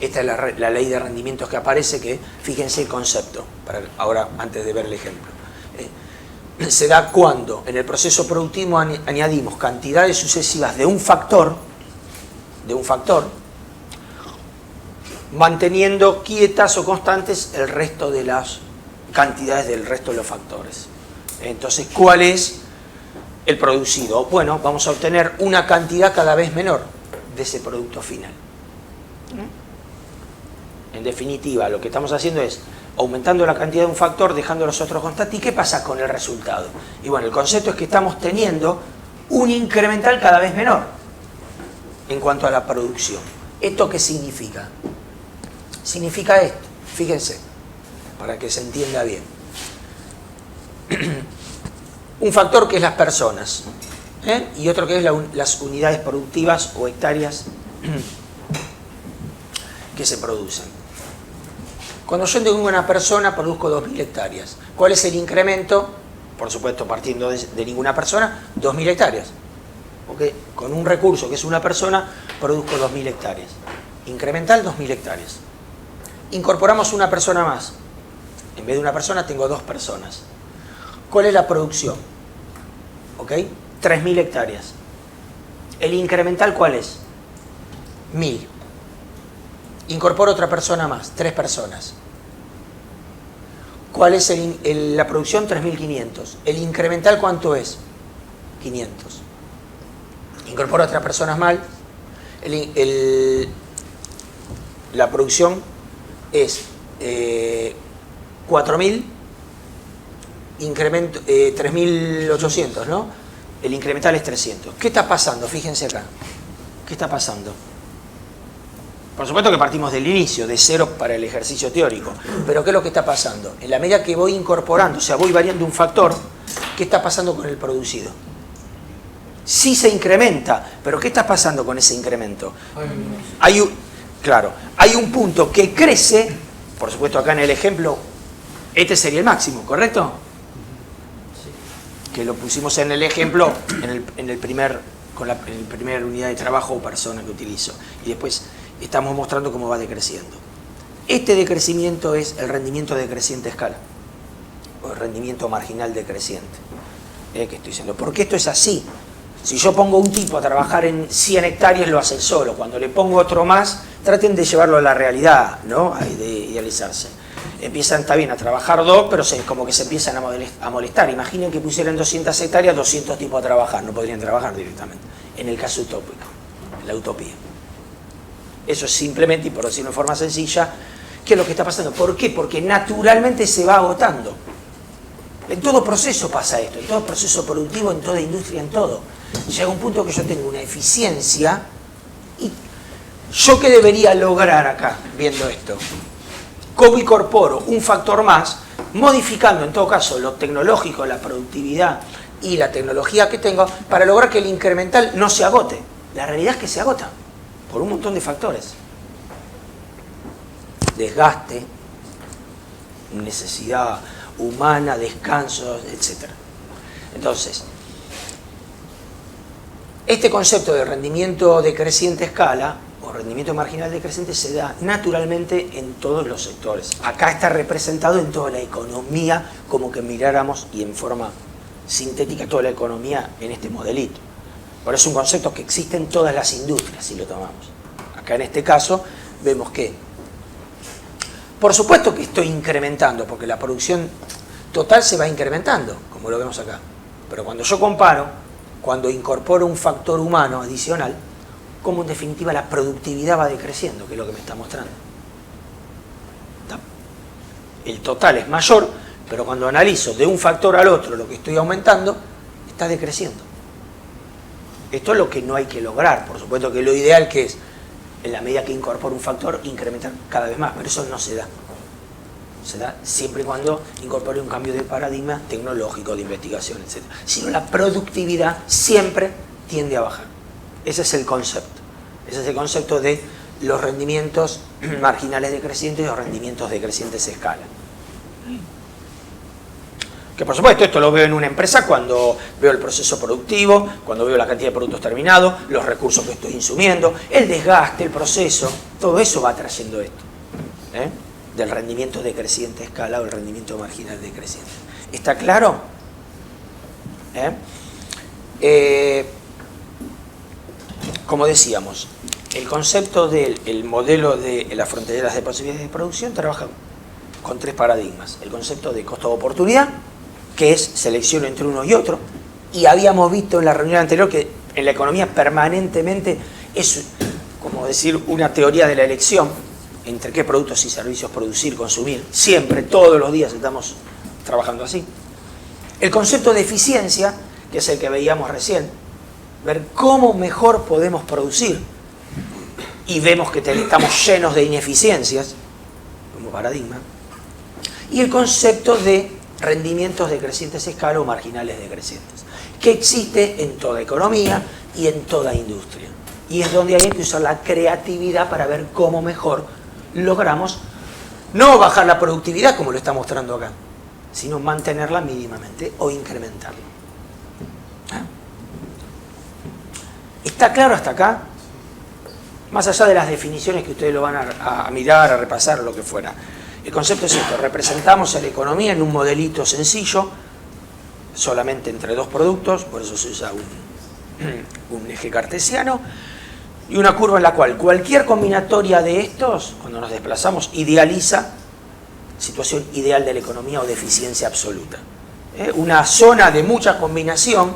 esta es la ley de rendimientos que aparece, que fíjense el concepto, ahora antes de ver el ejemplo. Se da cuando en el proceso productivo añadimos cantidades sucesivas de un factor, manteniendo quietas o constantes el resto de las cantidades del resto de los factores. Entonces, ¿cuál es el producido? Bueno, vamos a obtener una cantidad cada vez menor de ese producto final. En definitiva, lo que estamos haciendo es aumentando la cantidad de un factor, dejando los otros constantes. ¿Y qué pasa con el resultado? Y bueno, el concepto es que estamos teniendo un incremental cada vez menor en cuanto a la producción. ¿Esto qué significa? Significa esto, fíjense, para que se entienda bien. Un factor que es las personas, y otro que es las unidades productivas o hectáreas que se producen. Cuando yo tengo una persona, produzco 2.000 hectáreas. ¿Cuál es el incremento? Por supuesto, partiendo de ninguna persona, 2.000 hectáreas. Porque con un recurso que es una persona, produzco 2.000 hectáreas. Incremental, 2.000 hectáreas. Incorporamos una persona más. En vez de una persona, tengo 2 personas. ¿Cuál es la producción? ¿Ok? 3.000 hectáreas. ¿El incremental cuál es? 1.000. Incorporo otra persona más, 3 personas. ¿Cuál es la producción? 3.500. ¿El incremental cuánto es? 500. Incorporo otras personas más. La producción es 4.000, incremento 3.800, ¿no? El incremental es 300. ¿Qué está pasando? Fíjense acá. ¿Qué está pasando? Por supuesto que partimos del inicio, de 0 para el ejercicio teórico. Pero ¿qué es lo que está pasando? En la medida que voy incorporando, o sea, voy variando un factor, ¿qué está pasando con el producido? Sí se incrementa, pero ¿qué está pasando con ese incremento? Claro, hay un punto que crece, por supuesto acá en el ejemplo, este sería el máximo, ¿correcto? Que lo pusimos en el ejemplo, en el primer unidad de trabajo o persona que utilizo. Y después estamos mostrando cómo va decreciendo. Este decrecimiento es el rendimiento decreciente a escala, o el rendimiento marginal decreciente. Que estoy diciendo. Porque esto es así. Si yo pongo un tipo a trabajar en 100 hectáreas, lo hace solo. Cuando le pongo otro más, traten de llevarlo a la realidad, ¿no? De idealizarse. Empiezan, está bien, a trabajar dos, pero como que se empiezan a molestar. Imaginen que pusieran 200 hectáreas, 200 tipos a trabajar. No podrían trabajar directamente. En el caso utópico, en la utopía. Eso es simplemente, y por decirlo de forma sencilla, ¿qué es lo que está pasando? ¿Por qué? Porque naturalmente se va agotando. En todo proceso pasa esto, en todo proceso productivo, en toda industria, en todo. Llega un punto que yo tengo una eficiencia y ¿yo qué debería lograr acá, viendo esto? ¿Cómo incorporo un factor más, modificando en todo caso lo tecnológico, la productividad y la tecnología que tengo, para lograr que el incremental no se agote? La realidad es que se agota, por un montón de factores. Desgaste, necesidad humana, descansos, etc. Entonces, este concepto de rendimiento decreciente a escala o rendimiento marginal decreciente se da naturalmente en todos los sectores. Acá está representado en toda la economía, como que miráramos y en forma sintética toda la economía en este modelito. Por eso es un concepto que existe en todas las industrias, si lo tomamos. Acá en este caso vemos que, por supuesto que estoy incrementando, porque la producción total se va incrementando, como lo vemos acá. Pero cuando yo comparo, cuando incorporo un factor humano adicional, como en definitiva la productividad va decreciendo, que es lo que me está mostrando. El total es mayor, pero cuando analizo de un factor al otro lo que estoy aumentando, está decreciendo. Esto es lo que no hay que lograr. Por supuesto que lo ideal que es, en la medida que incorporo un factor, incrementar cada vez más, pero eso no se da. Se da siempre y cuando incorpore un cambio de paradigma tecnológico, de investigación, etc. Sino la productividad siempre tiende a bajar. Ese es el concepto. Ese es el concepto de los rendimientos marginales decrecientes y los rendimientos decrecientes a escala. Que por supuesto esto lo veo en una empresa cuando veo el proceso productivo, cuando veo la cantidad de productos terminados, los recursos que estoy insumiendo, el desgaste, el proceso, todo eso va trayendo esto. Del rendimiento decreciente a escala o el rendimiento marginal decreciente. ¿Está claro? Como decíamos, el concepto del modelo de las fronteras de posibilidades de producción trabaja con tres paradigmas. El concepto de costo de oportunidad, que es selección entre uno y otro, y habíamos visto en la reunión anterior que en la economía permanentemente es, como decir, una teoría de la elección entre qué productos y servicios producir, consumir. Siempre, todos los días estamos trabajando así. El concepto de eficiencia, que es el que veíamos recién, ver cómo mejor podemos producir, y vemos que estamos llenos de ineficiencias, como paradigma. Y el concepto de rendimientos decrecientes a escala o marginales decrecientes, que existe en toda economía y en toda industria. Y es donde hay que usar la creatividad para ver cómo mejor logramos no bajar la productividad, como lo está mostrando acá, sino mantenerla mínimamente o incrementarla. ¿Está claro hasta acá? Más allá de las definiciones que ustedes lo van a mirar, a repasar, lo que fuera. El concepto es esto: representamos a la economía en un modelito sencillo, solamente entre dos productos, por eso se usa un eje cartesiano, y una curva en la cual cualquier combinatoria de estos, cuando nos desplazamos, idealiza situación ideal de la economía o de eficiencia absoluta. Una zona de mucha combinación,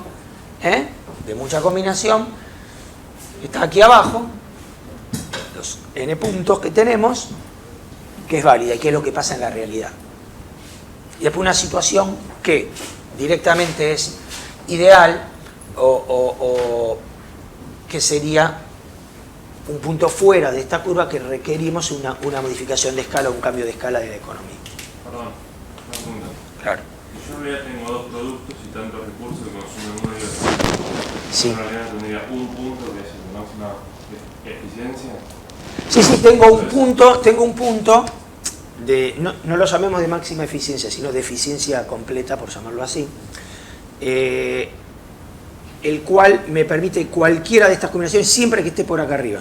está aquí abajo, los n puntos que tenemos, que es válida y que es lo que pasa en la realidad. Y después una situación que directamente es ideal o que sería un punto fuera de esta curva que requerimos una modificación de escala o un cambio de escala de la economía. Perdón, un punto. Claro. Yo en realidad tengo dos productos y tantos recursos que consumen uno y otro. Sí. En realidad tendría un punto que es la máxima eficiencia. Sí, tengo un punto de, no lo llamemos de máxima eficiencia, sino de eficiencia completa, por llamarlo así, el cual me permite cualquiera de estas combinaciones siempre que esté por acá arriba.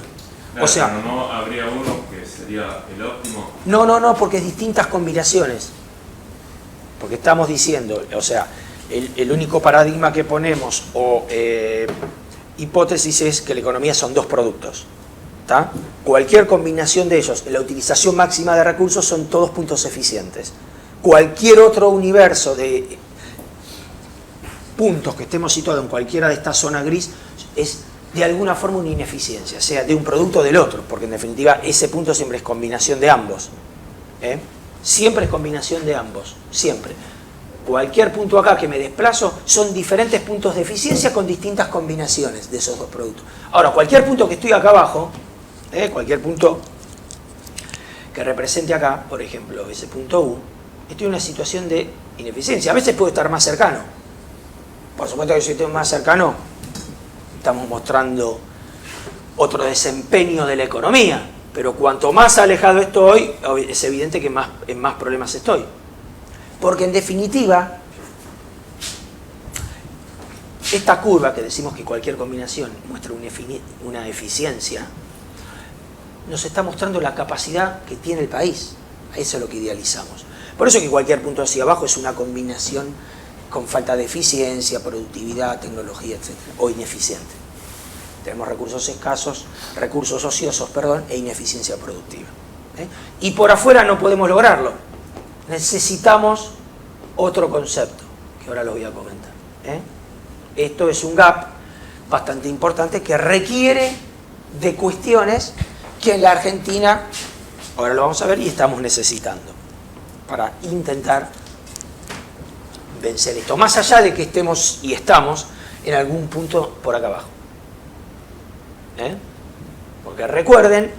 Claro, o sea, pero no habría uno que sería el óptimo. No, porque es distintas combinaciones. Porque estamos diciendo, o sea, el único paradigma que ponemos o hipótesis es que la economía son dos productos. ¿Tá? Cualquier combinación de ellos, la utilización máxima de recursos, son todos puntos eficientes. Cualquier otro universo de puntos que estemos situados en cualquiera de estas zonas gris es de alguna forma una ineficiencia, sea de un producto o del otro, porque en definitiva ese punto siempre es combinación de ambos. Siempre es combinación de ambos, siempre. Cualquier punto acá que me desplazo son diferentes puntos de eficiencia con distintas combinaciones de esos dos productos. Ahora, cualquier punto que estoy acá abajo, cualquier punto que represente acá, por ejemplo, ese punto U, estoy en una situación de ineficiencia. A veces puedo estar más cercano. Por supuesto que si estoy más cercano, estamos mostrando otro desempeño de la economía. Pero cuanto más alejado estoy, es evidente que en más problemas estoy. Porque en definitiva, esta curva que decimos que cualquier combinación muestra una eficiencia, nos está mostrando la capacidad que tiene el país. Eso es lo que idealizamos. Por eso que cualquier punto hacia abajo es una combinación con falta de eficiencia, productividad, tecnología, etc. O ineficiente. Tenemos recursos escasos, recursos ociosos, e ineficiencia productiva. Y por afuera no podemos lograrlo. Necesitamos otro concepto, que ahora lo voy a comentar. Esto es un gap bastante importante que requiere de cuestiones que en la Argentina, ahora lo vamos a ver, y estamos necesitando para intentar vencer esto. Más allá de que estemos y estamos en algún punto por acá abajo. Porque recuerden,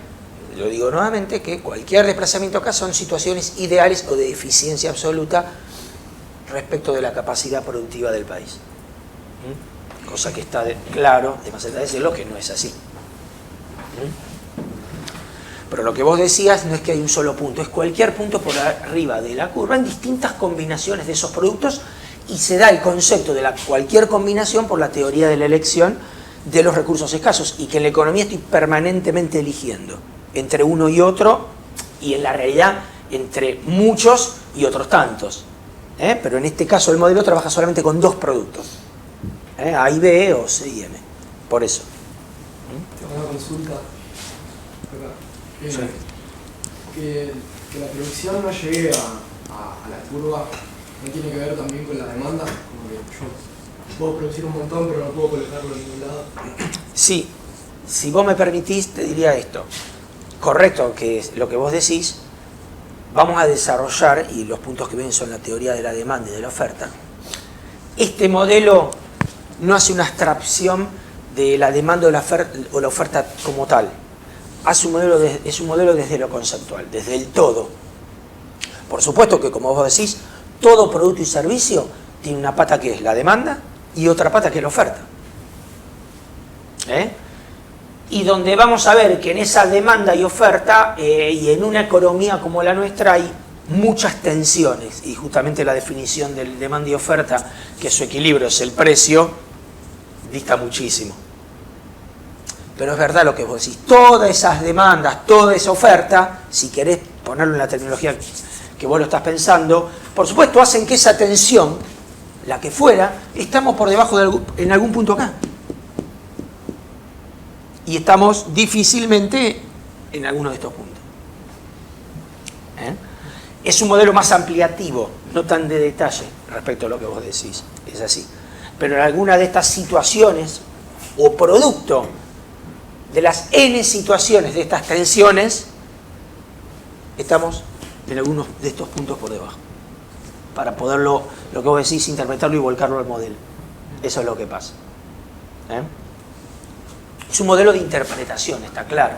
lo digo nuevamente, que cualquier desplazamiento acá son situaciones ideales o de eficiencia absoluta respecto de la capacidad productiva del país. Cosa que está claro, demasiado decirlo, que no es así. Pero lo que vos decías no es que hay un solo punto, es cualquier punto por arriba de la curva en distintas combinaciones de esos productos, y se da el concepto de cualquier combinación por la teoría de la elección de los recursos escasos, y que en la economía estoy permanentemente eligiendo entre uno y otro, y en la realidad entre muchos y otros tantos. Pero en este caso el modelo trabaja solamente con dos productos, A y B o C y M. Por eso. Tengo una consulta acá. Sí. Que la producción no llegue a la curva no tiene que ver también con la demanda, como que yo puedo producir un montón pero no puedo colocarlo en ningún lado. Sí, si vos me permitís te diría esto. Correcto, que es lo que vos decís. Vamos a desarrollar, y los puntos que ven son la teoría de la demanda y de la oferta. Este modelo no hace una abstracción de la demanda o la oferta como tal. Es un modelo desde lo conceptual, desde el todo. Por supuesto que, como vos decís, todo producto y servicio tiene una pata que es la demanda y otra pata que es la oferta. Y donde vamos a ver que en esa demanda y oferta, y en una economía como la nuestra, hay muchas tensiones, y justamente la definición del demanda y oferta, que su equilibrio es el precio, dista muchísimo. Pero es verdad lo que vos decís, todas esas demandas, toda esa oferta, si querés ponerlo en la terminología que vos lo estás pensando, por supuesto hacen que esa tensión, la que fuera, estamos por debajo en algún punto acá. Y estamos difícilmente en alguno de estos puntos. Es un modelo más ampliativo, no tan de detalle respecto a lo que vos decís, es así. Pero en alguna de estas situaciones, o producto de las N situaciones de estas tensiones, estamos en algunos de estos puntos por debajo. Para poderlo, lo que vos decís, interpretarlo y volcarlo al modelo. Eso es lo que pasa. Es un modelo de interpretación, está claro.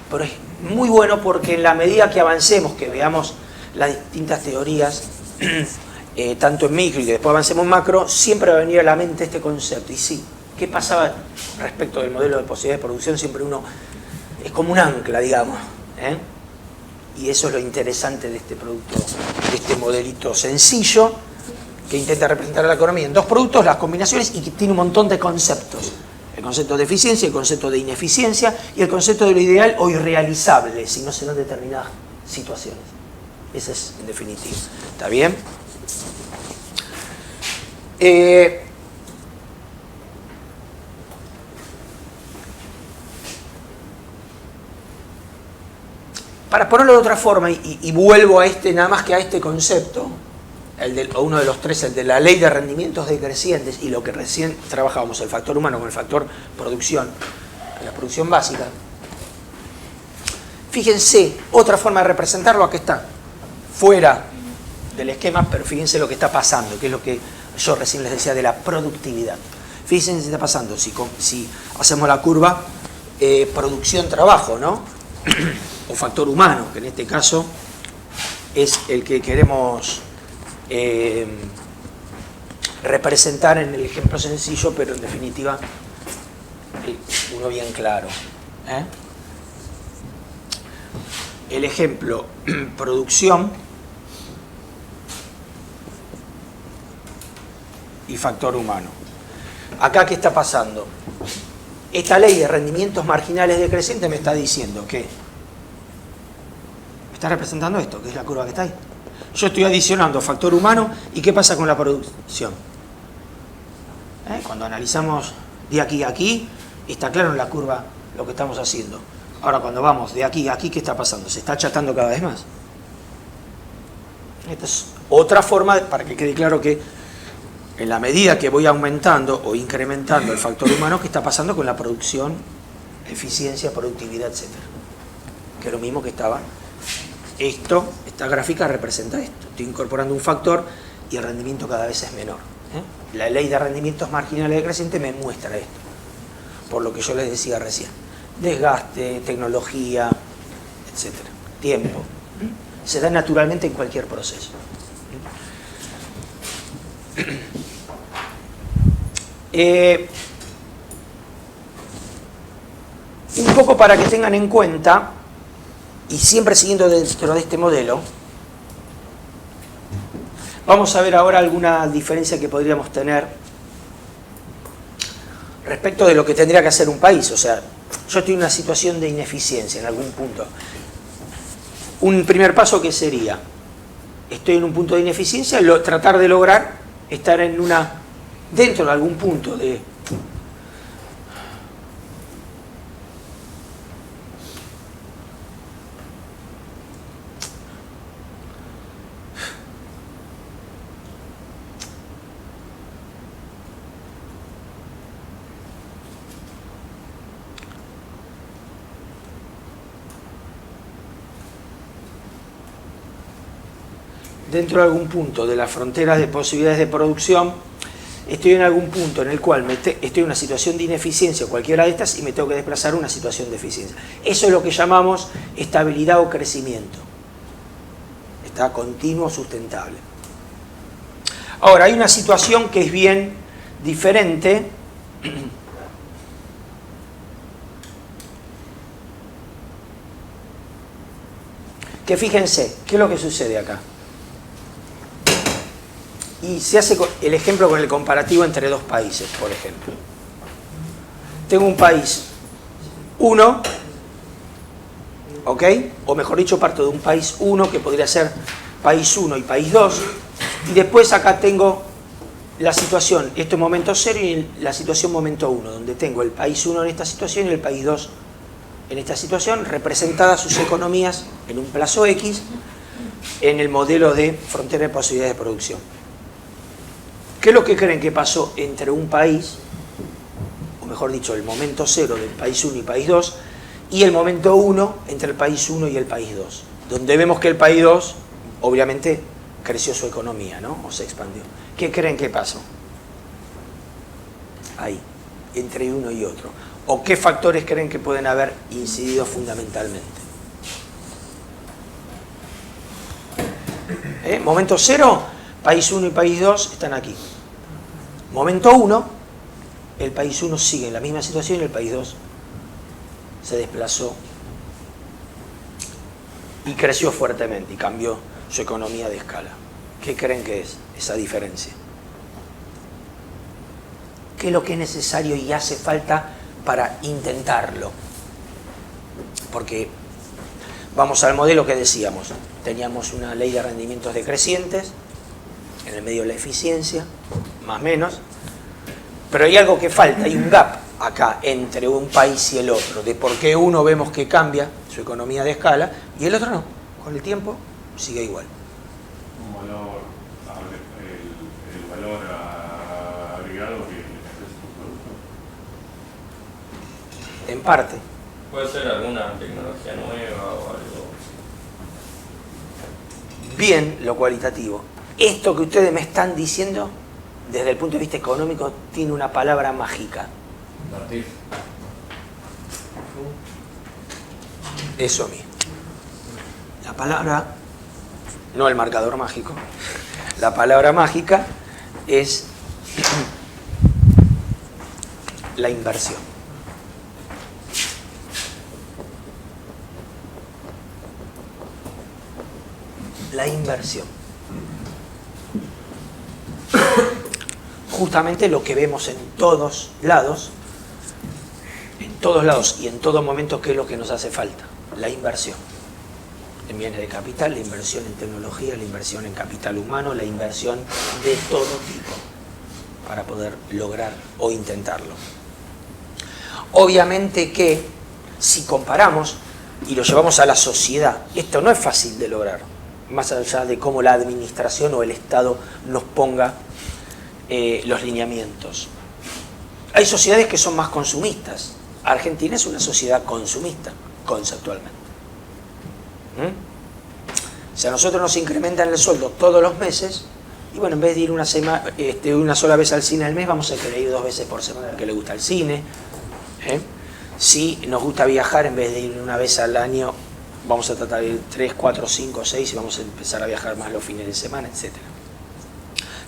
Pero es muy bueno porque en la medida que avancemos, que veamos las distintas teorías tanto en micro y que después avancemos en macro, siempre va a venir a la mente este concepto. Y sí, ¿qué pasaba respecto del modelo de posibilidades de producción? Siempre uno es como un ancla, digamos, ¿eh? Y eso es lo interesante de este producto, de este modelito sencillo, que intenta representar a la economía en dos productos, las combinaciones, y que tiene un montón de conceptos. El concepto de eficiencia, el concepto de ineficiencia y el concepto de lo ideal o irrealizable si no se dan determinadas situaciones. Ese es en definitiva. ¿Está bien? Para ponerlo de otra forma, y vuelvo a este, nada más que a este concepto, o uno de los tres, el de la ley de rendimientos decrecientes, y lo que recién trabajábamos, el factor humano con el factor producción, la producción básica. Fíjense, otra forma de representarlo, aquí está, fuera del esquema, pero fíjense lo que está pasando, que es lo que yo recién les decía de la productividad. Fíjense qué está pasando, si hacemos la curva producción-trabajo, ¿no? O factor humano, que en este caso es el que queremos representar en el ejemplo sencillo, pero en definitiva uno bien claro. El ejemplo, producción y factor humano. Acá, ¿qué está pasando? Esta ley de rendimientos marginales decrecientes me está diciendo que me está representando esto, que es la curva que está ahí. Yo estoy adicionando factor humano, y ¿qué pasa con la producción? Cuando analizamos de aquí a aquí, está claro en la curva lo que estamos haciendo. Ahora, cuando vamos de aquí a aquí, ¿qué está pasando? Se está achatando cada vez más. Esta es otra forma, para que quede claro que en la medida que voy aumentando o incrementando el factor humano, ¿qué está pasando con la producción, eficiencia, productividad, etcétera? Que es lo mismo que estaba. Esta gráfica representa esto. Estoy incorporando un factor y el rendimiento cada vez es menor. La ley de rendimientos marginales decrecientes me muestra esto. Por lo que yo les decía recién. Desgaste, tecnología, etcétera. Tiempo. Se da naturalmente en cualquier proceso. Un poco para que tengan en cuenta, y siempre siguiendo dentro de este modelo, vamos a ver ahora alguna diferencia que podríamos tener respecto de lo que tendría que hacer un país. O sea, yo estoy en una situación de ineficiencia en algún punto. Un primer paso, ¿qué sería? Estoy en un punto de ineficiencia, tratar de lograr estar dentro de algún punto de algún punto de las fronteras de posibilidades de producción. Estoy en algún punto en el cual estoy en una situación de ineficiencia, cualquiera de estas, y me tengo que desplazar a una situación de eficiencia. Eso es lo que llamamos estabilidad o crecimiento. Está continuo, sustentable. Ahora, hay una situación que es bien diferente, que fíjense, ¿qué es lo que sucede acá? Y se hace el ejemplo con el comparativo entre dos países, por ejemplo. Tengo un país 1, ¿ok? O mejor dicho, parto de un país 1, que podría ser país 1 y país 2. Y después acá tengo la situación, esto es momento 0, y la situación momento 1, donde tengo el país 1 en esta situación y el país 2 en esta situación, representadas sus economías en un plazo X, en el modelo de frontera de posibilidades de producción. ¿Qué es lo que creen que pasó entre un país, o mejor dicho, el momento 0 del país 1 y país 2, y el momento 1 entre el país 1 y el país 2? Donde vemos que el país 2, obviamente, creció su economía, ¿no? O se expandió. ¿Qué creen que pasó ahí, entre uno y otro? ¿O qué factores creen que pueden haber incidido fundamentalmente? Momento 0, país 1 y país 2 están aquí. Momento 1, el país 1 sigue en la misma situación y el país 2 se desplazó y creció fuertemente y cambió su economía de escala. ¿Qué creen que es esa diferencia? ¿Qué es lo que es necesario y hace falta para intentarlo? Porque vamos al modelo que decíamos. Teníamos una ley de rendimientos decrecientes, en el medio de la eficiencia, más o menos. Pero hay algo que falta, hay un gap acá entre un país y el otro, de por qué uno vemos que cambia su economía de escala y el otro no. Con el tiempo sigue igual. Un valor, el valor agregado que ofrece tu producto. En parte. Puede ser alguna tecnología nueva o algo. Bien lo cualitativo. Esto que ustedes me están diciendo, desde el punto de vista económico, tiene una palabra mágica. Invertir. Eso mismo. La palabra, no el marcador mágico, la palabra mágica es la inversión. La inversión. Justamente lo que vemos en todos lados y en todo momento, ¿qué es lo que nos hace falta? La inversión. En bienes de capital, la inversión en tecnología, la inversión en capital humano, la inversión de todo tipo para poder lograr o intentarlo. Obviamente que si comparamos y lo llevamos a la sociedad, esto no es fácil de lograr, más allá de cómo la administración o el Estado nos ponga los lineamientos. Hay sociedades que son más consumistas. Argentina es una sociedad consumista, conceptualmente. Si a nosotros nos incrementan el sueldo todos los meses, y bueno, en vez de ir una sola vez al cine al mes, vamos a querer ir 2 veces por semana al que le gusta el cine. Si nos gusta viajar, en vez de ir una vez al año, vamos a tratar de ir 3, 4, 5, 6 y vamos a empezar a viajar más los fines de semana, etc.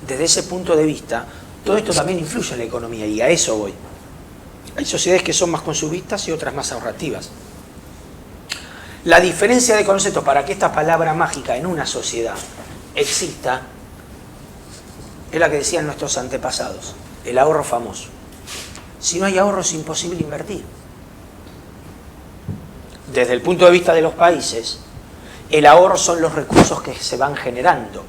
Desde ese punto de vista, todo esto también influye en la economía y a eso voy. Hay sociedades que son más consumistas y otras más ahorrativas. La diferencia de conceptos para que esta palabra mágica en una sociedad exista es la que decían nuestros antepasados, el ahorro famoso. Si no hay ahorro es imposible invertir. Desde el punto de vista de los países, el ahorro son los recursos que se van generando.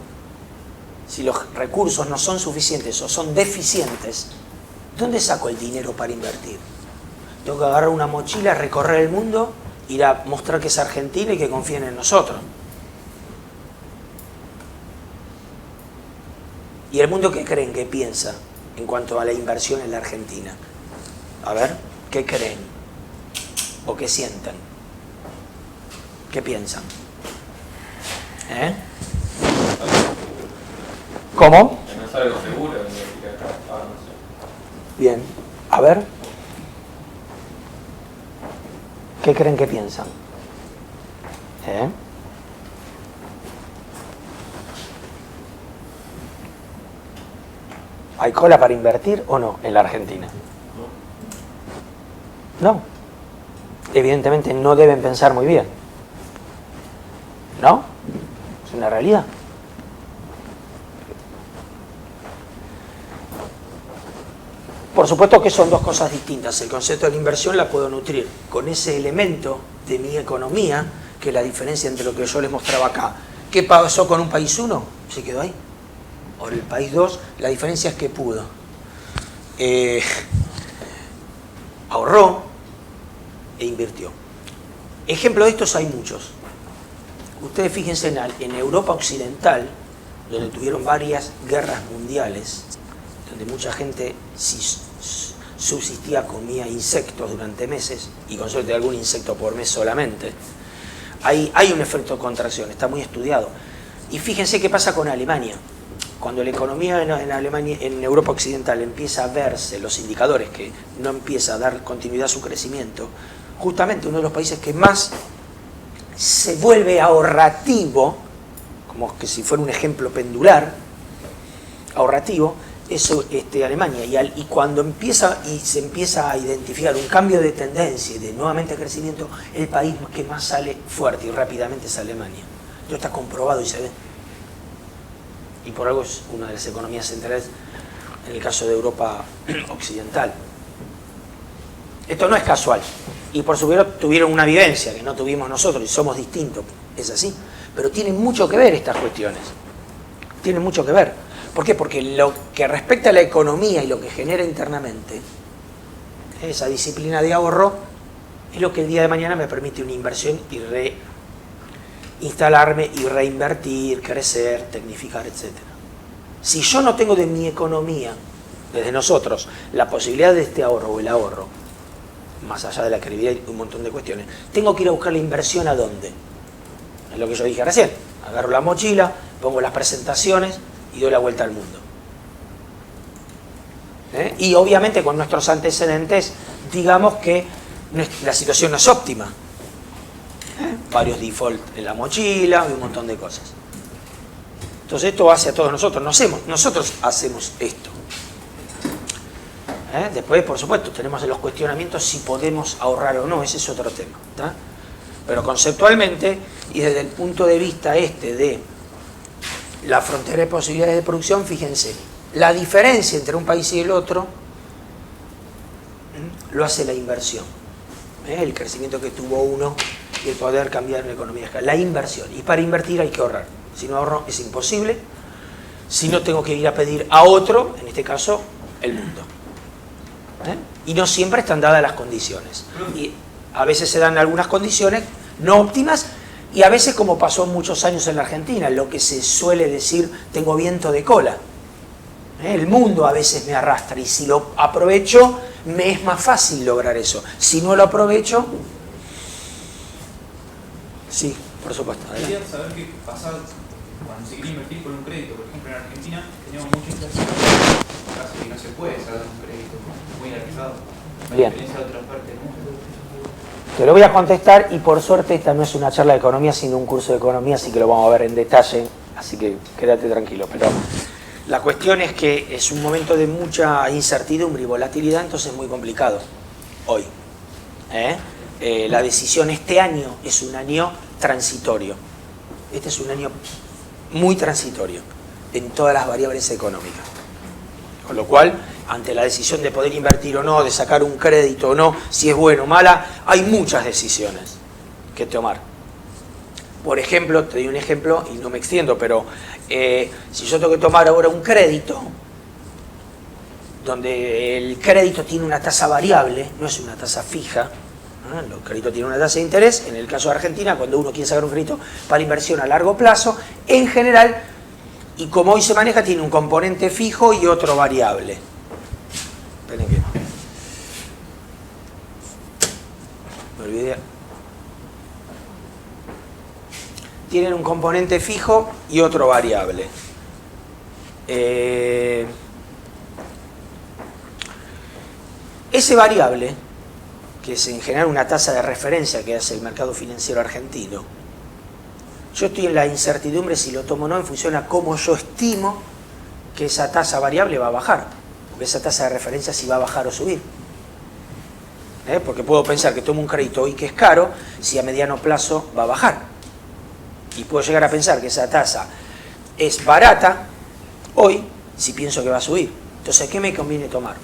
Si los recursos no son suficientes o son deficientes, ¿dónde saco el dinero para invertir? Tengo que agarrar una mochila, recorrer el mundo, ir a mostrar que es Argentina y que confíen en nosotros. ¿Y el mundo qué creen que piensa en cuanto a la inversión en la Argentina? A ver, ¿qué creen? ¿O qué sienten? ¿Qué piensan? ¿Cómo? No es algo seguro, no sé. Bien, a ver. ¿Qué creen que piensan? ¿Hay cola para invertir o no en la Argentina? No. Evidentemente no deben pensar muy bien. ¿No? Es una realidad. Por supuesto que son dos cosas distintas. El concepto de la inversión la puedo nutrir con ese elemento de mi economía, que es la diferencia entre lo que yo les mostraba acá. ¿Qué pasó con un país 1? Se quedó ahí. O el país 2, la diferencia es que pudo. Ahorró e invirtió. Ejemplo de estos hay muchos. Ustedes fíjense en Europa Occidental, donde tuvieron varias guerras mundiales, donde mucha gente subsistía, comía insectos durante meses, y con suerte algún insecto por mes solamente. Hay un efecto de contracción, está muy estudiado. Y fíjense qué pasa con Alemania. Cuando la economía en Alemania, en Europa Occidental, empieza a verse los indicadores que no empieza a dar continuidad a su crecimiento, justamente uno de los países que más se vuelve ahorrativo, como como que si fuera un ejemplo pendular, ahorrativo, eso Alemania. Y cuando se empieza a identificar un cambio de tendencia y de nuevamente crecimiento, el país que más sale fuerte y rápidamente es Alemania. Esto está comprobado y se ve. Y por algo es una de las economías centrales en el caso de Europa occidental. Esto no es casual. Y por supuesto tuvieron una vivencia que no tuvimos nosotros y somos distintos, es así. Pero tienen mucho que ver estas cuestiones. Tienen mucho que ver. ¿Por qué? Porque lo que respecta a la economía y lo que genera internamente, esa disciplina de ahorro, es lo que el día de mañana me permite una inversión y reinstalarme y reinvertir, crecer, tecnificar, etc. Si yo no tengo de mi economía, desde nosotros, la posibilidad de este ahorro o el ahorro, más allá de la credibilidad y un montón de cuestiones, tengo que ir a buscar la inversión ¿a dónde? Es lo que yo dije recién. Agarro la mochila, pongo las presentaciones y doy la vuelta al mundo. Y obviamente con nuestros antecedentes, digamos que la situación no es óptima. Varios default en la mochila y un montón de cosas. Entonces esto hace a todos nosotros. Nosotros hacemos esto. Después, por supuesto, tenemos los cuestionamientos si podemos ahorrar o no. Ese es otro tema. ¿Tá? Pero conceptualmente, y desde el punto de vista de la frontera de posibilidades de producción, fíjense, la diferencia entre un país y el otro lo hace la inversión. El crecimiento que tuvo uno y el poder cambiar la economía. La inversión. Y para invertir hay que ahorrar. Si no ahorro es imposible. Si no tengo que ir a pedir a otro, en este caso, el mundo. Y no siempre están dadas las condiciones. Y a veces se dan algunas condiciones no óptimas y a veces, como pasó muchos años en la Argentina, lo que se suele decir, tengo viento de cola. El mundo a veces me arrastra y si lo aprovecho, me es más fácil lograr eso. Si no lo aprovecho, sí, por supuesto. Quería saber qué pasa cuando se quiere invertir con un crédito. Por ejemplo, en Argentina tenemos mucha inflación, casi que no se puede sacar un crédito muy arriesgado. A diferencia de otras partes del mundo. Te lo voy a contestar y por suerte esta no es una charla de economía sino un curso de economía, así que lo vamos a ver en detalle, así que quédate tranquilo. Pero la cuestión es que es un momento de mucha incertidumbre y volatilidad, entonces es muy complicado hoy. La decisión este año es un año transitorio. Este es un año muy transitorio en todas las variables económicas. Con lo cual, ante la decisión de poder invertir o no, de sacar un crédito o no, si es bueno o mala, hay muchas decisiones que tomar. Por ejemplo, te doy un ejemplo y no me extiendo, pero si yo tengo que tomar ahora un crédito, donde el crédito tiene una tasa variable, no es una tasa fija, el crédito tiene una tasa de interés, en el caso de Argentina, cuando uno quiere sacar un crédito para inversión a largo plazo, en general, y como hoy se maneja, tiene un componente fijo y otro variable. Esperen que me olvidé. Tienen un componente fijo y otro variable. Ese variable, que es en general una tasa de referencia que hace el mercado financiero argentino, yo estoy en la incertidumbre si lo tomo o no en función a cómo yo estimo que esa tasa variable va a bajar. Porque esa tasa de referencia si va a bajar o subir. Porque puedo pensar que tomo un crédito hoy que es caro, si a mediano plazo va a bajar. Y puedo llegar a pensar que esa tasa es barata hoy, si pienso que va a subir. Entonces, ¿qué me conviene tomar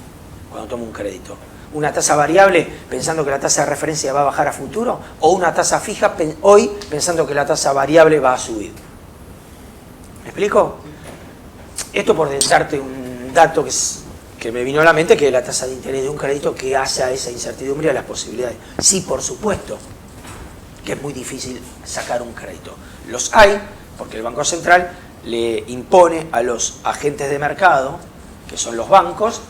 cuando tomo un crédito? ¿Una tasa variable pensando que la tasa de referencia va a bajar a futuro? ¿O una tasa fija hoy pensando que la tasa variable va a subir? ¿Me explico? Esto por darte un dato que me vino a la mente, que es la tasa de interés de un crédito que hace a esa incertidumbre y a las posibilidades. Sí, por supuesto, que es muy difícil sacar un crédito. Los hay, porque el Banco Central le impone a los agentes de mercado, que son los bancos,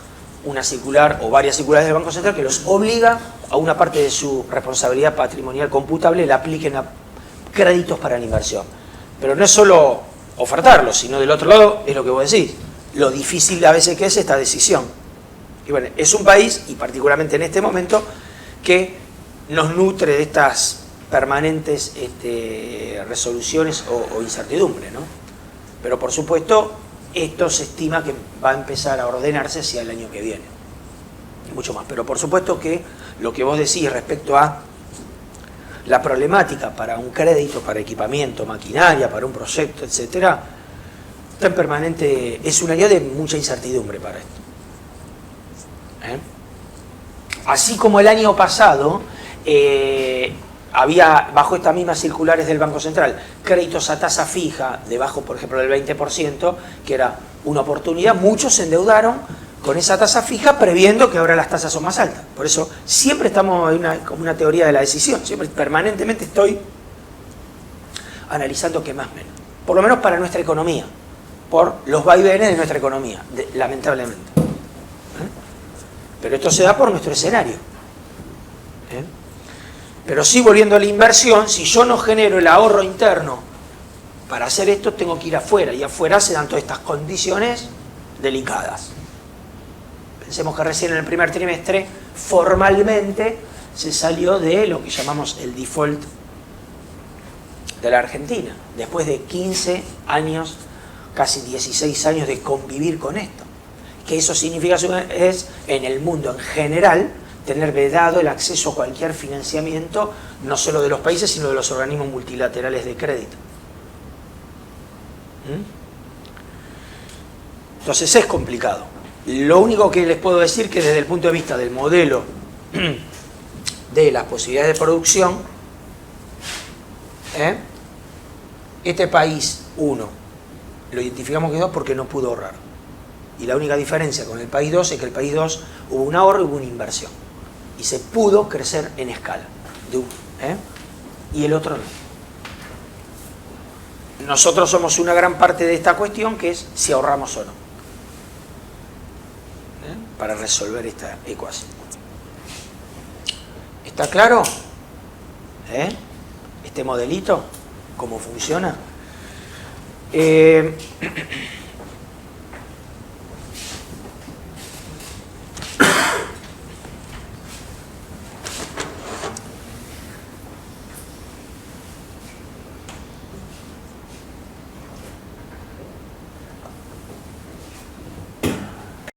una circular o varias circulares del Banco Central que los obliga a una parte de su responsabilidad patrimonial computable, la apliquen a créditos para la inversión. Pero no es solo ofertarlos, sino del otro lado es lo que vos decís, lo difícil a veces que es esta decisión. Y bueno, es un país, y particularmente en este momento, que nos nutre de estas permanentes resoluciones o incertidumbre, ¿no? Pero por supuesto, esto se estima que va a empezar a ordenarse hacia el año que viene. Y mucho más. Pero por supuesto que lo que vos decís respecto a la problemática para un crédito, para equipamiento, maquinaria, para un proyecto, etcétera, está en permanente, es un año de mucha incertidumbre para esto. Así como el año pasado había, bajo estas mismas circulares del Banco Central, créditos a tasa fija, debajo, por ejemplo, del 20%, que era una oportunidad, muchos se endeudaron con esa tasa fija previendo que ahora las tasas son más altas. Por eso siempre estamos en como una teoría de la decisión, siempre permanentemente estoy analizando qué más menos. Por lo menos para nuestra economía, por los vaivenes de nuestra economía, lamentablemente. Pero esto se da por nuestro escenario. Pero sí, volviendo a la inversión, si yo no genero el ahorro interno para hacer esto, tengo que ir afuera, y afuera se dan todas estas condiciones delicadas. Pensemos que recién en el primer trimestre formalmente se salió de lo que llamamos el default de la Argentina, después de 15 años, casi 16 años de convivir con esto. Que eso significa es, en el mundo en general, tener vedado el acceso a cualquier financiamiento, no solo de los países, sino de los organismos multilaterales de crédito. Entonces es complicado. Lo único que les puedo decir que desde el punto de vista del modelo de las posibilidades de producción, este país, uno, lo identificamos que 2 porque no pudo ahorrar. Y la única diferencia con el país 2 es que el país 2 hubo un ahorro y hubo una inversión. Y se pudo crecer en escala. Y el otro no. Nosotros somos una gran parte de esta cuestión, que es si ahorramos o no. Para resolver esta ecuación. ¿Está claro? Este modelito, cómo funciona.